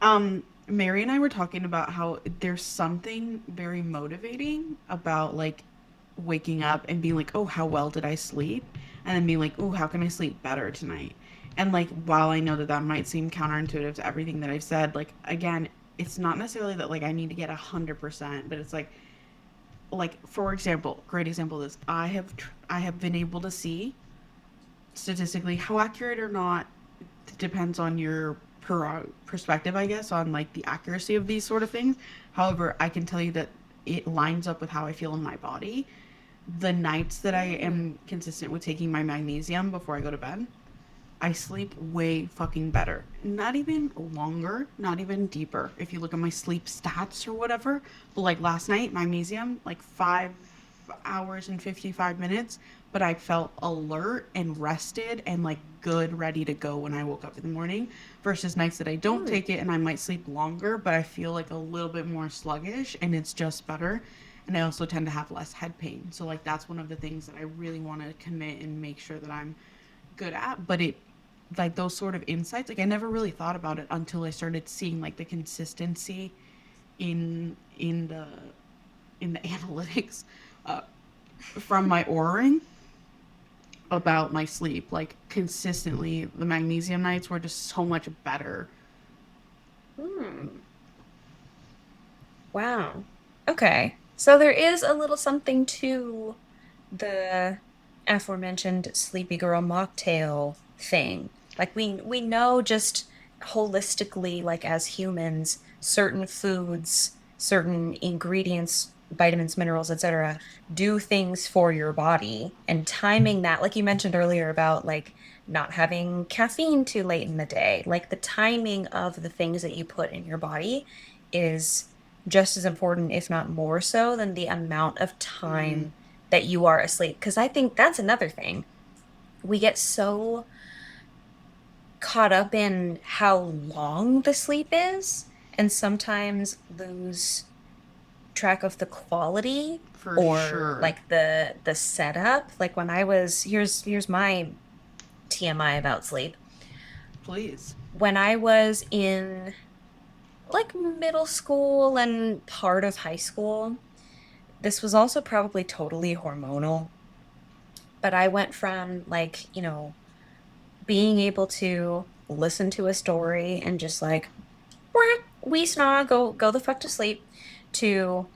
Mm. Mary and I were talking about how there's something very motivating about like waking up and being like, oh, how well did I sleep? And then being like, oh, how can I sleep better tonight? And like, while I know that that might seem counterintuitive to everything that I've said, like, again, it's not necessarily that like I need to get 100%, but it's like for example, great example is I have been able to see statistically how accurate or not depends on your perspective, I guess, on like the accuracy of these sort of things. However, I can tell you that it lines up with how I feel in my body. The nights that I Mm. am consistent with taking my magnesium before I go to bed, I sleep way fucking better. Not even longer, not even deeper. If you look at my sleep stats or whatever, but like last night, magnesium, like 5 hours and 55 minutes, but I felt alert and rested and like good, ready to go when I woke up in the morning. Versus nights that I don't Mm. take it and I might sleep longer, but I feel like a little bit more sluggish and it's just better. And I also tend to have less head pain. So, like, that's one of the things that I really want to commit and make sure that I'm good at. But it, like those sort of insights, like I never really thought about it until I started seeing like the consistency in in the analytics uh, from my Oura about my sleep. Like consistently, the magnesium nights were just so much better. Hmm. Wow. Okay. So there is a little something to the aforementioned Sleepy Girl mocktail thing. Like we know just holistically, like as humans, certain foods, certain ingredients, vitamins, minerals, etc., do things for your body. And timing that, like you mentioned earlier about like not having caffeine too late in the day, like the timing of the things that you put in your body is just as important, if not more so, than the amount of Mm, time that you are asleep. Because I think that's another thing. We get so caught up in how long the sleep is and sometimes lose track of the quality for or sure. like the setup. Like when I was here's my TMI about sleep. Please. When I was in like middle school and part of high school, this was also probably totally hormonal, but I went from like, being able to listen to a story and just like, "Wah, we snog, go the fuck to sleep," to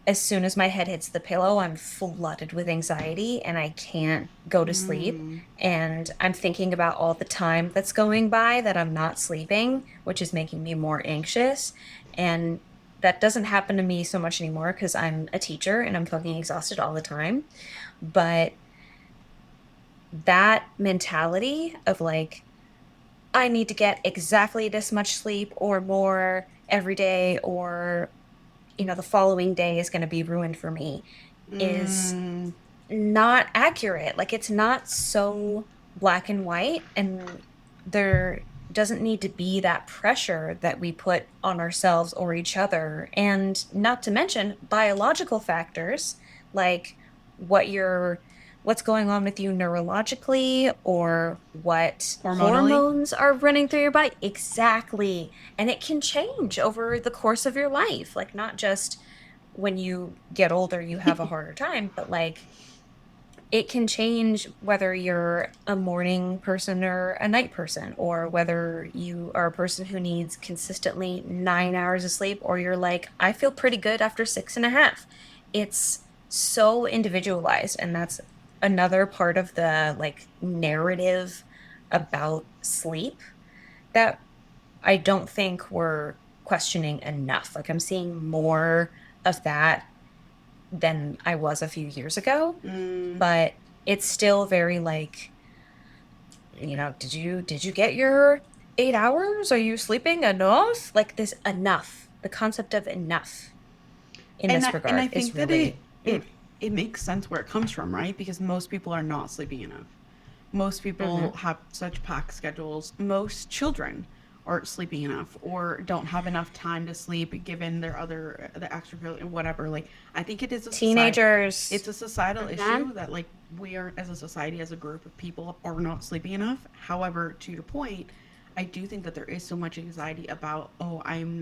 as soon as my head hits the pillow, I'm flooded with anxiety and I can't go to sleep. Mm, And I'm thinking about all the time that's going by that I'm not sleeping, which is making me more anxious. And that doesn't happen to me so much anymore because I'm a teacher and I'm fucking exhausted all the time. But that mentality of like, I need to get exactly this much sleep or more every day, or, the following day is going to be ruined for me is mm, not accurate. Like, it's not so black and white. And there doesn't need to be that pressure that we put on ourselves or each other. And not to mention biological factors like what you're what's going on with you neurologically or what Hormonally. hormones are running through your body. Exactly. And it can change over the course of your life. Like not just when you get older, you have a harder time, but like it can change whether you're a morning person or a night person, or whether you are a person who needs consistently 9 hours of sleep, or you're like, I feel pretty good after 6.5. It's so individualized, and that's another part of the like narrative about sleep that I don't think we're questioning enough. Like I'm seeing more of that than I was a few years ago, Mm, but it's still very like, did you get your 8 hours? Are you sleeping enough? Like this enough. The concept of enough in and this I regard is think that really it makes sense where it comes from, right? Because most people are not sleeping enough. Most people Mhm. have such packed schedules. Most children aren't sleeping enough or don't have enough time to sleep given their other the extra whatever. Like I think it is a society. Teenagers. It's a societal Mhm. issue that like we are as a society as a group of people are not sleeping enough. However, to your point, I do think that there is so much anxiety about, oh, I'm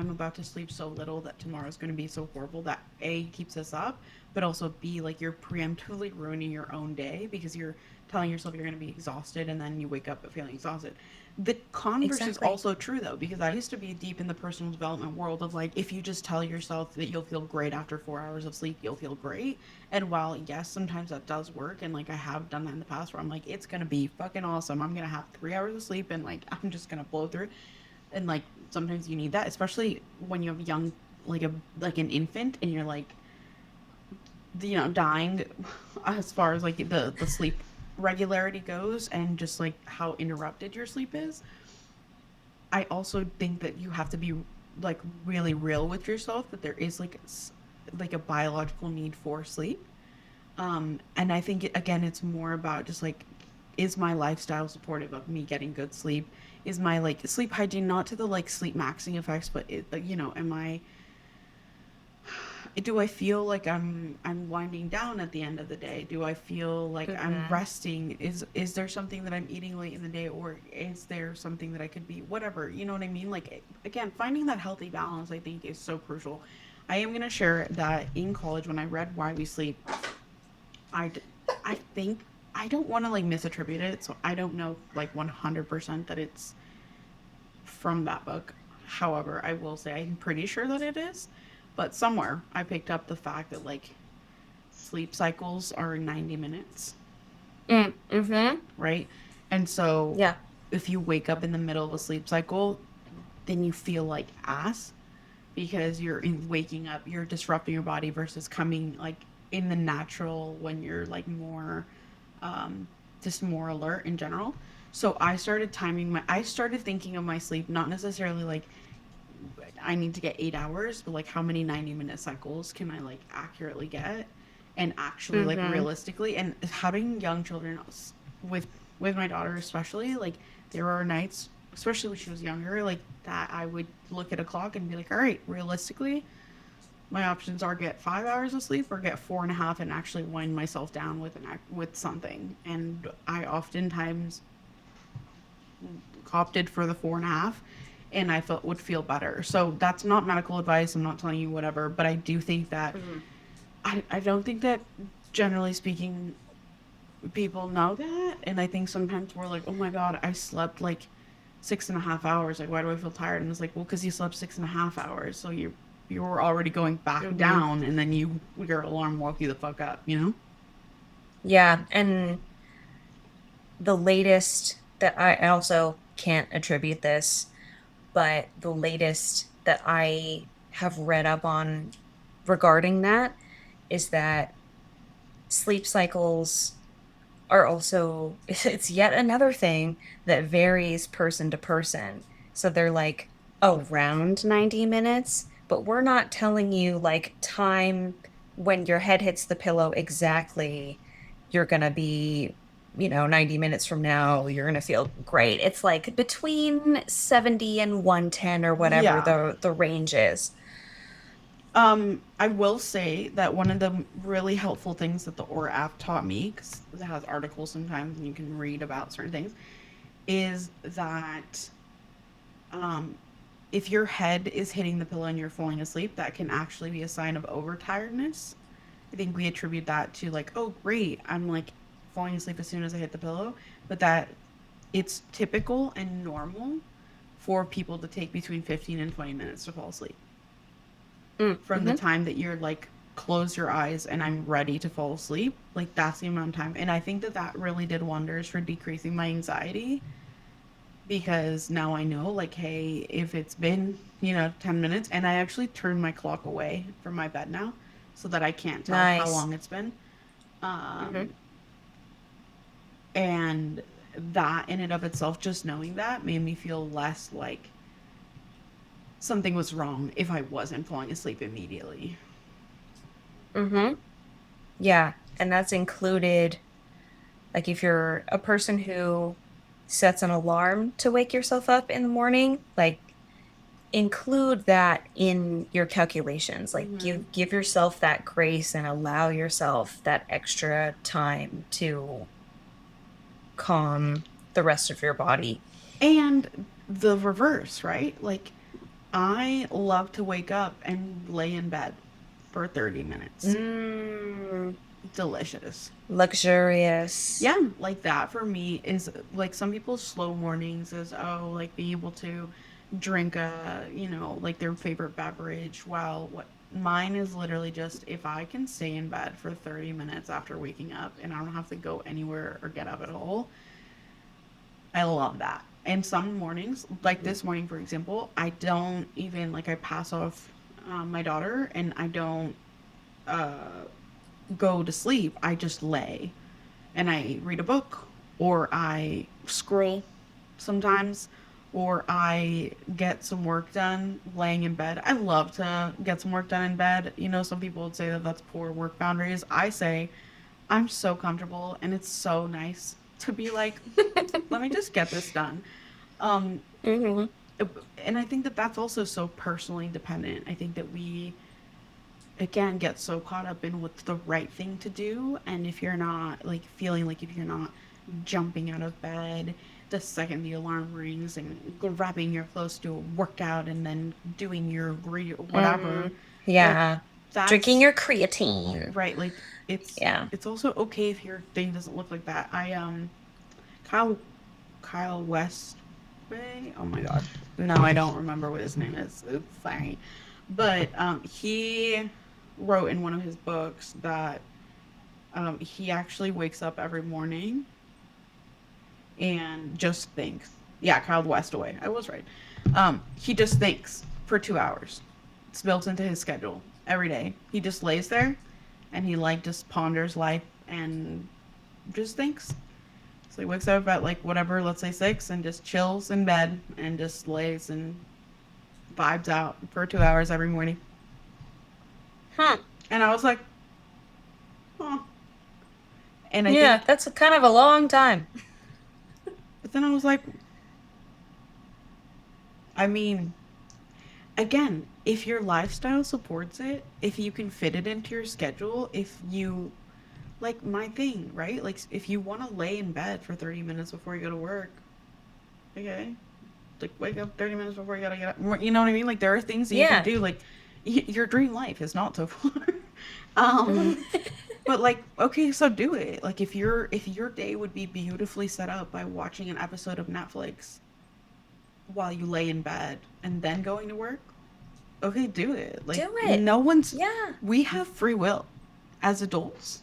about to sleep so little that tomorrow's going to be so horrible that A keeps us up, but also B, like you're preemptively ruining your own day because you're telling yourself you're going to be exhausted and then you wake up feeling exhausted. The converse is Exactly. also true though, because I used to be deep in the personal development world of like, if you just tell yourself that you'll feel great after 4 hours of sleep, you'll feel great. And while, yes, sometimes that does work, and like I have done that in the past where I'm like, it's gonna be fucking awesome. I'm gonna have 3 hours of sleep and like, I'm just gonna blow through it. And like, sometimes you need that, especially when you have young, like an infant and you're like, dying as far as like the sleep regularity goes and just like how interrupted your sleep is. I also think that you have to be like really real with yourself that there is like a biological need for sleep. And I think again, it's more about just like, is my lifestyle supportive of me getting good sleep? Is my like sleep hygiene not to the like sleep maxing effects, but am I do I feel like I'm winding down at the end of the day? Do I feel like I'm Mhm. resting? Is there something that I'm eating late in the day, or is there something that I could be whatever? You know what I mean? Like again, finding that healthy balance I think is so crucial. I am going to share that in college when I read Why We Sleep, I I think I don't want to like misattribute it, so I don't know like 100% that it's from that book. However, I will say I'm pretty sure that it is. But somewhere I picked up the fact that like sleep cycles are 90 minutes, Mm-hmm. right? And so Yeah. if you wake up in the middle of a sleep cycle, then you feel like ass because waking up, you're disrupting your body versus coming like in the natural when you're like more um, just more alert in general. So I started thinking of my sleep not necessarily like I need to get 8 hours, but like how many 90-minute cycles can I like accurately get and actually like Mm-hmm. realistically and having young children with with my daughter especially like there are nights especially when she was younger like that I would look at a clock and be like all right realistically my options are get 5 hours of sleep or get 4.5 and actually wind myself down with with something and I oftentimes opted for the 4.5 and I felt would feel better. So that's not medical advice. I'm not telling you whatever, but I do think that Mm-hmm. I don't think that generally speaking people know that. And I think sometimes we're like, oh my God, I slept like 6.5 hours. Like, why do I feel tired? And it's like, well, because you slept 6.5 hours. So you were already going back Mm-hmm. down and then your alarm woke you the fuck up, you know? Yeah. And the latest that I also can't attribute this, but the latest that I have read up on regarding that is that sleep cycles are also, it's yet another thing that varies person to person. So they're like around 90 minutes, but we're not telling you like time when your head hits the pillow exactly you're gonna be 90 minutes from now, you're going to feel great. It's like between 70 and 110 or whatever Yeah. the range is. I will say that one of the really helpful things that the Aura app taught me, because it has articles sometimes and you can read about certain things, is that um, if your head is hitting the pillow and you're falling asleep, that can actually be a sign of overtiredness. I think we attribute that to like, oh, great, I'm like falling asleep as soon as I hit the pillow, but that it's typical and normal for people to take between 15 and 20 minutes to fall asleep. From the Mm-hmm. time that you're like close your eyes and I'm ready to fall asleep, like that's the amount of time. And I think that that really did wonders for decreasing my anxiety because now I know like hey, if it's been, 10 minutes and I actually turned my clock away from my bed now so that I can't tell how Nice. long it's been. Mm-hmm. Um and that in and of itself, just knowing that made me feel less like something was wrong if I wasn't falling asleep immediately. Mm-hmm. Yeah. And that's included, like if you're a person who sets an alarm to wake yourself up in the morning, like include that in your calculations. Like Mm-hmm. give yourself that grace and allow yourself that extra time to calm the rest of your body. And the reverse, right? Like, I love to wake up and lay in bed for 30 minutes. Mm, Delicious. luxurious. Yeah, like that for me is like some people's slow mornings is, oh, like be able to drink like their favorite beverage. Well, what mine is literally just if I can stay in bed for 30 minutes after waking up and I don't have to go anywhere or get up at all, I love that. And some mornings, like this morning, for example, I don't even like I pass off my daughter and I don't uh, go to sleep. I just lay and I read a book or I scroll sometimes or I get some work done laying in bed. I love to get some work done in bed. Some people would say that that's poor work boundaries. I say I'm so comfortable and it's so nice to be like, let me just get this done. Um, Hmm. and I think that that's also so personally dependent. I think that we, again, get so caught up in what's the right thing to do. And if you're not, like, feeling like if you're not jumping out of bed the second the alarm rings and grabbing your clothes to a workout and then doing your whatever, Mm, like, yeah. Drinking that's your creatine. right. Like, it's. Yeah. It's also okay if your day doesn't look like that. Kyle Kyle West oh my gosh. No, I don't remember what his name is. Oops, sorry. But he wrote in one of his books that he actually wakes up every morning and just thinks. Yeah, Kyle Westaway. I was right. He just thinks for 2 hours. It's built into his schedule every day. He just lays there and he like just ponders life and just thinks. So he wakes up at like whatever, let's say 6, and just chills in bed and just lays and vibes out for 2 hours every morning. Huh. And I was like, oh. And I Yeah, think, that's a kind of a long time. but then I was like, I mean, again, if your lifestyle supports it, if you can fit it into your schedule, if you, like my thing, right? Like if you want to lay in bed for 30 minutes before you go to work, okay, like wake up 30 minutes before you gotta get up. You know what I mean? Like there are things that you can Yeah. do. Like your dream life is not so far. um, but like okay, so do it. Like if your day would be beautifully set up by watching an episode of Netflix while you lay in bed and then going to work, okay, do it. Like Do it. no one's. Yeah. We have free will as adults,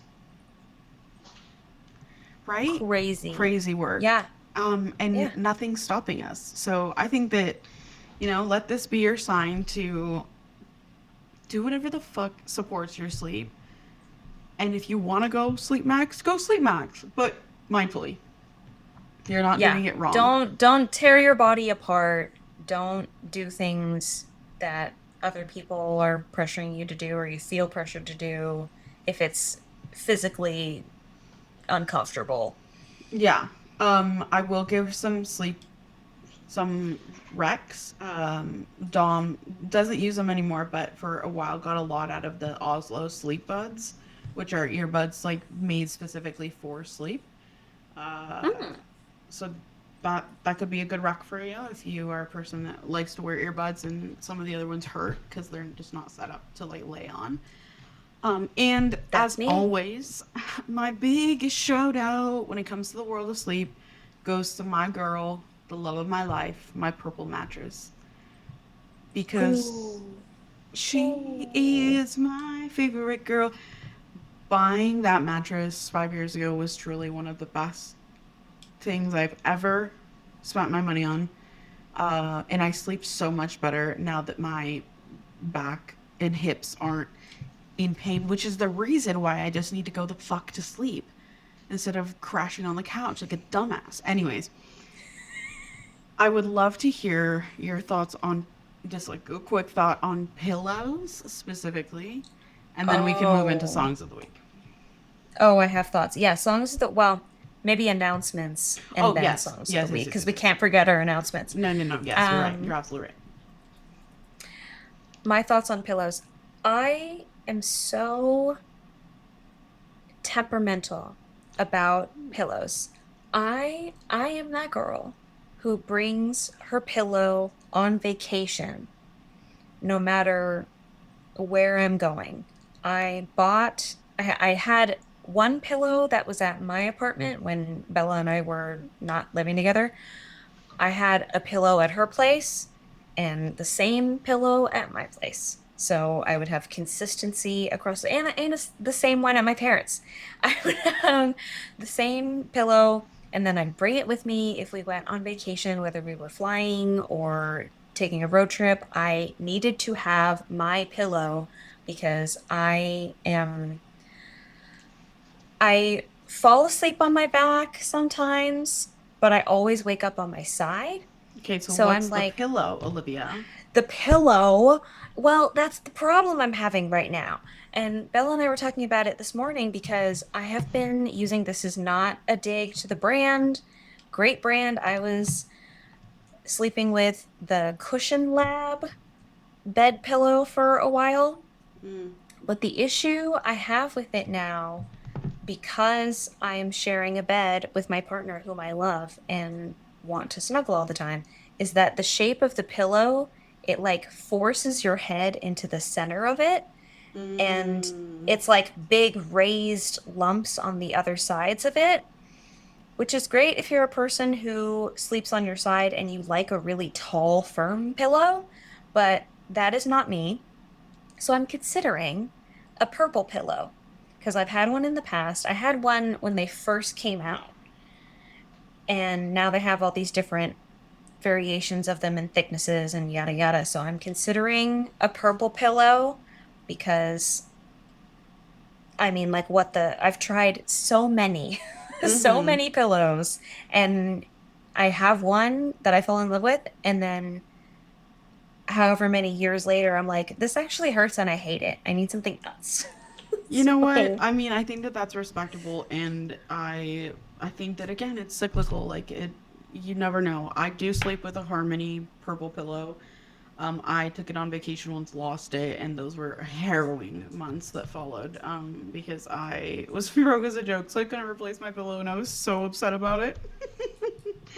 right? Crazy. Crazy work. Yeah. And Yeah. nothing's stopping us. So I think that, let this be your sign to do whatever the fuck supports your sleep. And if you want to go sleep max, but mindfully. You're not Yeah. doing it wrong. Don't tear your body apart. Don't do things that other people are pressuring you to do or you feel pressured to do if it's physically uncomfortable. Yeah. I will give some Rex. Dom doesn't use them anymore, but for a while got a lot out of the Oslo sleep buds, which are earbuds like made specifically for sleep. Uh, Mm, so that could be a good rec for you if you are a person that likes to wear earbuds and some of the other ones hurt because they're just not set up to like lay on. And that's as me. always, my biggest shout out when it comes to the world of sleep goes to my girl, the love of my life, my purple mattress. Because Ooh. she Ooh. is my favorite girl. Buying that mattress 5 years ago was truly one of the best things I've ever spent my money on. And I sleep so much better now that my back and hips aren't in pain, which is the reason why I just need to go the fuck to sleep instead of crashing on the couch like a dumbass. Anyways, I would love to hear your thoughts on just like a quick thought on pillows specifically, and then we can move into Oh. songs of the week. Oh, I have thoughts. Yeah, songs that, well, maybe announcements and Oh, then yes. songs of the Yes, week yes, yes, because yes, we yes. can't forget our announcements. No, no, no. Yes, you're right. You're Um, absolutely right. my thoughts on pillows. I am so temperamental about pillows. I am that girl who brings her pillow on vacation no matter where I'm going. I had one pillow that was at my apartment when Bella and I were not living together. I had a pillow at her place and the same pillow at my place. So I would have consistency across the same one at my parents. I would have the same pillow and then I'd bring it with me if we went on vacation, whether we were flying or taking a road trip. I needed to have my pillow because I fall asleep on my back sometimes, but I always wake up on my side. Okay, so So what's I'm the like, pillow, Olivia? the pillow, well, that's the problem I'm having right now. And Bella and I were talking about it this morning because I have been using this is not a dig to the brand. Great brand. I was sleeping with the Cushion Lab bed pillow for a while. Mm, But the issue I have with it now, because I am sharing a bed with my partner whom I love and want to snuggle all the time, is that the shape of the pillow, it like forces your head into the center of it. And mm, it's like big raised lumps on the other sides of it, which is great if you're a person who sleeps on your side and you like a really tall, firm pillow. But that is not me. So I'm considering a purple pillow because I've had one in the past. I had one when they first came out, and now they have all these different variations of them and thicknesses and yada yada. So I'm considering a purple pillow because I mean, like, I've tried so many, so mm-hmm. many pillows, and I have one that I fell in love with, and then however many years later, I'm like, this actually hurts and I hate it. I need something else. You know what? So, I mean, I think that that's respectable, and I think that again, it's cyclical. Like it, you never know. I do sleep with a Harmony purple pillow. I took it on vacation once, lost it, and those were harrowing months that followed. Because I was broke as a joke, so I couldn't replace my pillow, and I was so upset about it.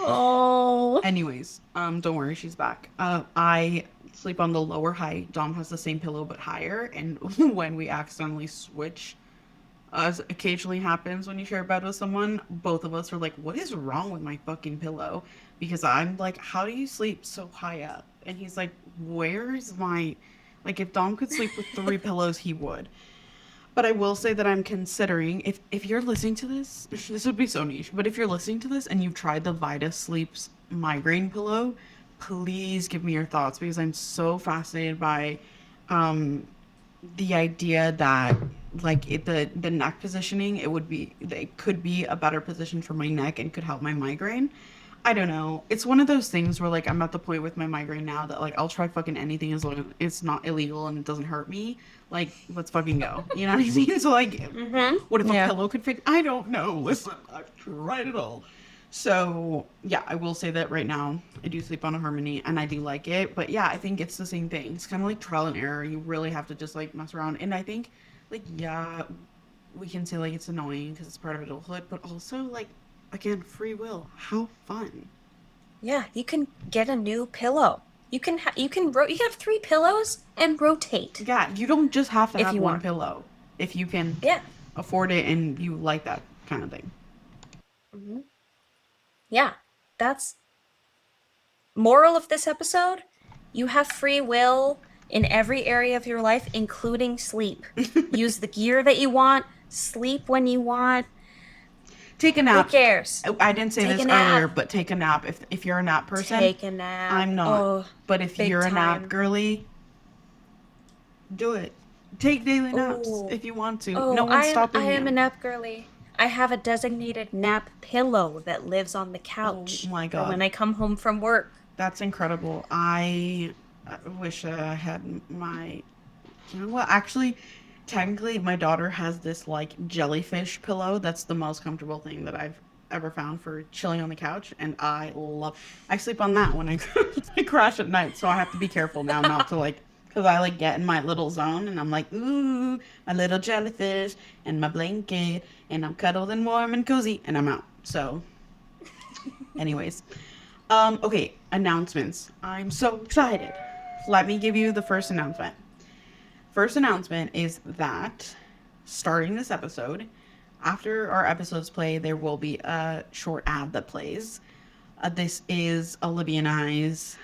oh, Anyways, don't worry, she's back. I sleep on the lower height. Dom has the same pillow but higher, and when we accidentally switch, as occasionally happens when you share a bed with someone, both of us are like, "What is wrong with my fucking pillow?" Because I'm like, "How do you sleep so high up?" And he's like, "Where's my like? If Dom could sleep with three pillows, he would." But I will say that I'm considering if you're listening to this, this would be so niche. But if you're listening to this and you've tried the Vita Sleeps migraine pillow, please give me your thoughts because I'm so fascinated by um, the idea that the neck positioning it could be a better position for my neck and could help my migraine. I don't know. It's one of those things where like I'm at the point with my migraine now that like I'll try fucking anything as long as it's not illegal and it doesn't hurt me. Like, let's fucking go. You know what I mean? So like, what if a Yeah. pillow could fix? I don't know. Listen, I've tried it all. So yeah, I will say that right now I do sleep on a Harmony and I do like it. But yeah, I think it's the same thing. It's kind of like trial and error. You really have to just like mess around. And I think like yeah, we can say like it's annoying because it's part of adulthood, but also like again, free will. How fun. Yeah, you can get a new pillow. You can have three pillows and rotate Yeah, you don't just have to if have you one want. pillow if you can Yeah. afford it and you like that kind of thing. Mhm. Yeah. That's moral of this episode. You have free will in every area of your life, including sleep. Use the gear that you want, sleep when you want. Take a Who nap. cares? I didn't say Take this a earlier, nap. but take a nap. If you're a nap person, Take a nap. I'm not. Oh, But if big you're a nap time. girly, do it. Take daily naps Oh, if you want to. No oh, one's I stopping am a you. nap girly. I have a designated nap pillow that lives on the Oh couch my for god. when I come home from work. That's incredible. I wish I had my. You know what? Actually, technically, my daughter has this like jellyfish pillow. That's the most comfortable thing that I've ever found for chilling on the couch, and I love. I sleep on that when I, I crash at night, so I have to be careful now not to like, because I like get in my little zone, and I'm like, ooh, my little jellyfish and my blanket, and I'm cuddled and warm and cozy, and I'm out. So, anyways, okay, announcements. I'm so excited. Let me give you the first announcement. First announcement is that starting this episode, after our episodes play, there will be a short ad that plays. This is Olivia and I's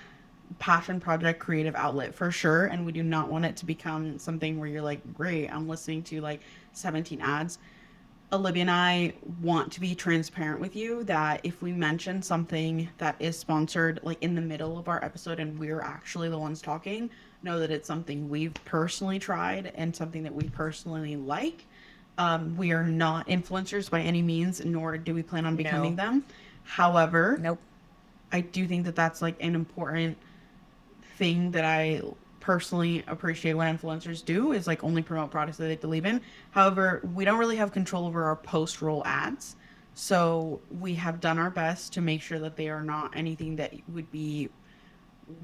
passion project creative outlet for sure, and we do not want it to become something where you're like, great, I'm listening to like 17 ads. Olivia and I want to be transparent with you that if we mention something that is sponsored like in the middle of our episode and we're actually the ones talking, know that it's something we've personally tried and something that we personally like. We are not influencers by any means, nor do we plan on becoming No. them. However, Nope. I do think that that's like an important thing that I personally appreciate when influencers do is like only promote products that they believe in. However, we don't really have control over our post roll ads. So we have done our best to make sure that they are not anything that would be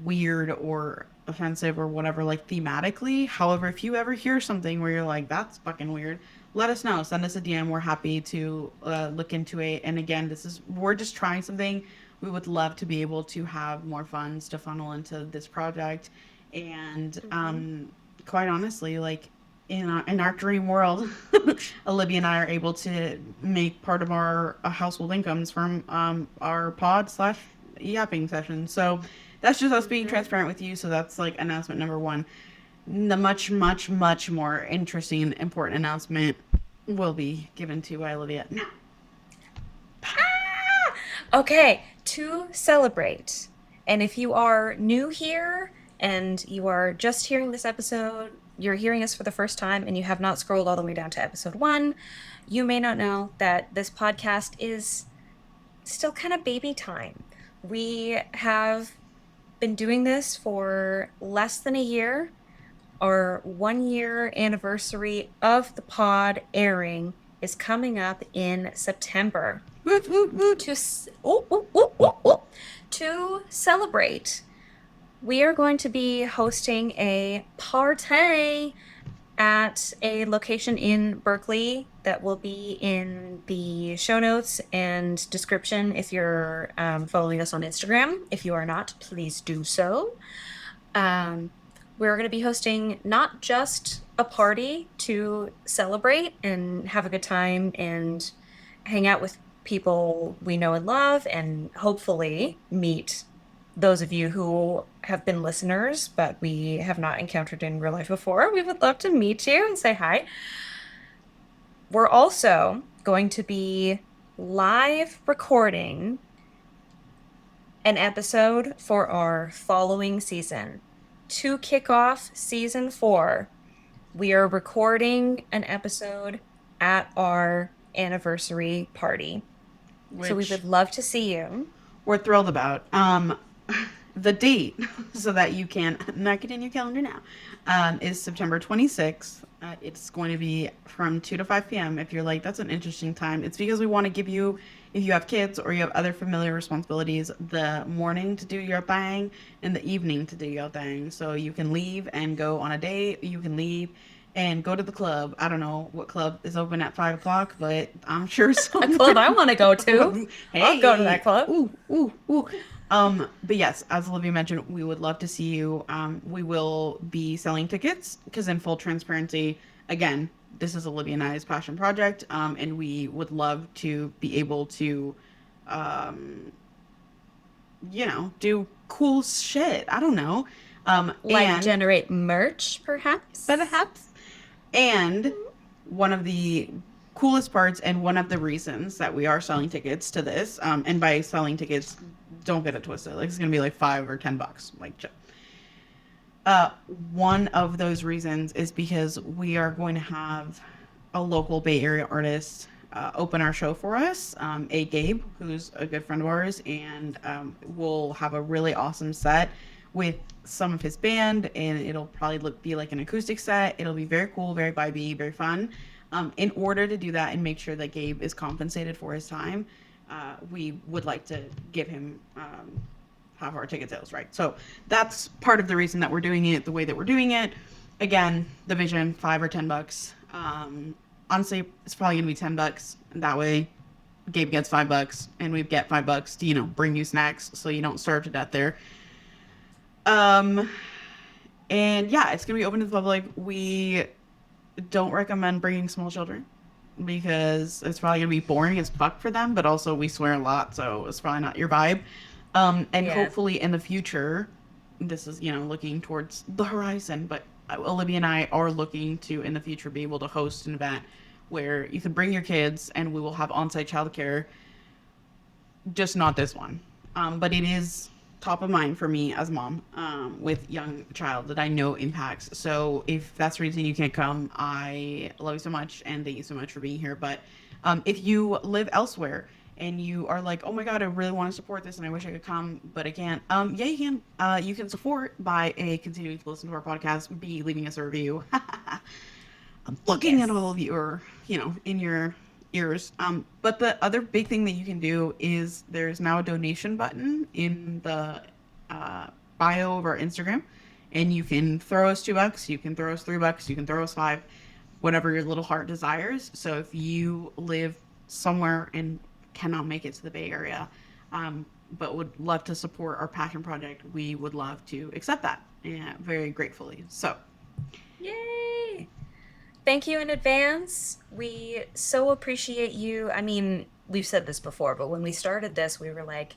weird or offensive or whatever, like thematically. However, if you ever hear something where you're like, that's fucking weird, let us know. Send us a DM. We're happy to look into it. And again, we're just trying something. We would love to be able to have more funds to funnel into this project. And Hmm. quite honestly, like in our dream world, Olivia and I are able to make part of our household incomes from our pod slash yapping session. So that's just us being Hmm. transparent with you. So that's like announcement number one. The much, much, much more interesting and important announcement will be given to by Olivia. Now, Okay, to celebrate. And if you are new here and you are just hearing this episode, you're hearing us for the first time and you have not scrolled all the way down to episode one, you may not know that this podcast is still kind of baby time. We have been doing this for less than a year. Our 1 year anniversary of the pod airing is coming up in September. woot, woot, woot. To celebrate, we are going to be hosting a party at a location in Berkeley that will be in the show notes and description if you're following us on Instagram. If you are not, please do so. Um, we're going to be hosting not just a party to celebrate and have a good time and hang out with people we know and love, and hopefully meet those of you who have been listeners but we have not encountered in real life before. We would love to meet you and say hi. We're also going to be live recording an episode for our following season. To kick off season 4, we are recording an episode at our anniversary party. So we Which would love to see you. we're thrilled about. The date, so that you can mark it in your calendar now, is September 26th. It's going to be from 2 to 5 p.m. If you're like, that's an interesting time, it's because we want to give you, if you have kids or you have other familiar responsibilities, the morning to do your thing and the evening to do your thing. So you can leave and go on a date. You can leave and go to the club. I don't know what club is open at 5 o'clock, but I'm sure A club I somewhere. want to go to. I'll go to that Hey, club. ooh, ooh, ooh. But yes, as Olivia mentioned, we would love to see you. We will be selling tickets because, in full transparency, again, this is Olivia and I's passion project, and we would love to be able to, um, do cool shit. I don't know. Like And generate merch, perhaps? perhaps. And one of the coolest parts, and one of the reasons that we are selling tickets to this, and by selling tickets, don't get it twisted. Like, it's gonna be like $5 or $10. Like, uh, one of those reasons is because we are going to have a local Bay Area artist open our show for us, A. Gabe, who's a good friend of ours, and we'll have a really awesome set with some of his band, and it'll probably be like an acoustic set. It'll be very cool, very vibey, very fun. In order to do that and make sure that Gabe is compensated for his time, we would like to give him have our ticket sales right. So that's part of the reason that we're doing it the way that we're doing it. Again, the vision, $5 or $10. Honestly, it's probably gonna be $10. That way, Gabe gets $5, and we get $5 to bring you snacks so you don't starve to death there. Um, and yeah, it's gonna be open to the public. We don't recommend bringing small children because it's probably gonna be boring as fuck for them. But also, we swear a lot, so it's probably not your vibe. And Yeah. hopefully in the future, this is looking towards the horizon. But Olivia and I are looking to in the future be able to host an event where you can bring your kids, and we will have on-site childcare, just not this one. But it is top of mind for me as a mom with young child that I know impacts. So if that's the reason you can't come, I love you so much and thank you so much for being here. But if you live elsewhere and you are like, oh my god, I really want to support this and I wish I could come, but I can't. Yeah, you can. You can support by continuing to listen to our podcast, b leaving us a review. I'm looking at Yes. all of you, or in your ears. But the other big thing that you can do is there's now a donation button in the bio of our Instagram, and you can throw us $2, you can throw us $3, you can throw us five, whatever your little heart desires. So if you live somewhere and cannot make it to the Bay Area, but would love to support our passion project, we would love to accept that, and very gratefully. So Yay! Thank you in advance. We so appreciate you. I mean, we've said this before, but when we started this, we were like,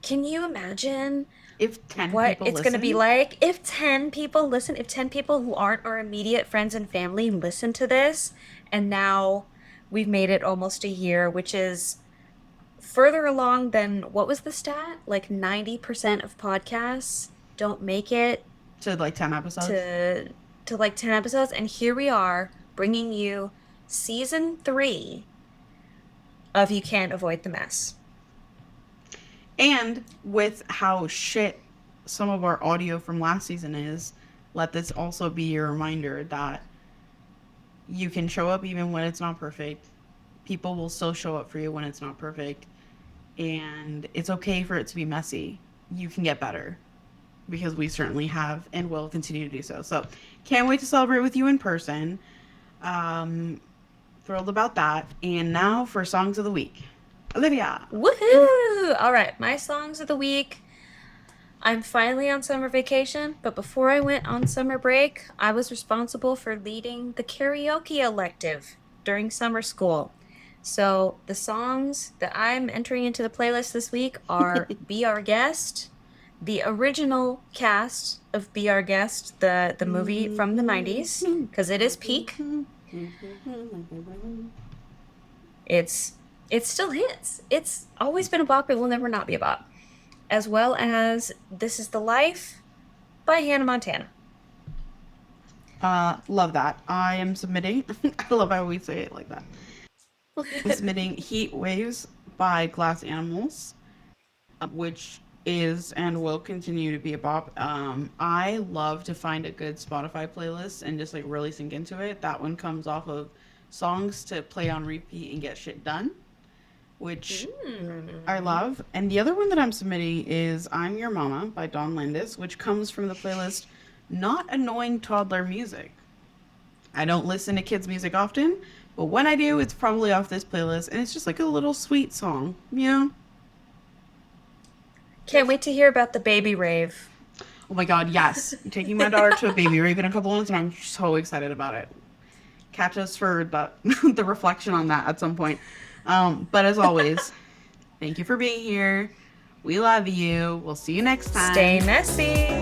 can you imagine if 10 what people it's going to be listen, like if 10 people listen, if 10 people who aren't our immediate friends and family listen to this? And now we've made it almost a year, which is further along than what was the stat? Like 90% of podcasts don't make it to like 10 episodes. to like 10 episodes, and here we are bringing you season 3 of You Can't Avoid the Mess. And with how shit some of our audio from last season is, let this also be your reminder that you can show up even when it's not perfect. People will still show up for you when it's not perfect. And it's okay for it to be messy. You can get better because we certainly have and will continue to do so. So, can't wait to celebrate with you in person. Um, Thrilled about that. And now for songs of the week. Olivia. Woohoo! All right, my songs of the week. I'm finally on summer vacation, but before I went on summer break, I was responsible for leading the karaoke elective during summer school. So the songs that I'm entering into the playlist this week are Be Our Guest, the original cast of Be Our Guest, the movie from the 90s, because it is peak. It's it still hits. It's always been a bop, it will never not be a bop. As well as This Is the Life by Hannah Montana. Love that. I am submitting. I love how we say it like that. I'm submitting Heat Waves by Glass Animals. which is and will continue to be a bop. I love to find a good Spotify playlist and just like really sink into it. That one comes off of songs to play on repeat and get shit done, which I Mm. love. And the other one that I'm submitting is I'm Your Mama by Dawn Landis, which comes from the playlist Not Annoying Toddler Music. I don't listen to kids' music often, but when I do, it's probably off this playlist, and it's just like a little sweet song, you know? Can't wait to hear about the baby rave. Oh my god, yes. I'm taking my daughter to a baby rave in a couple months, and I'm so excited about it. Catch us for the, the reflection on that at some point. But as always, thank you for being here. We love you. We'll see you next Stay time. messy.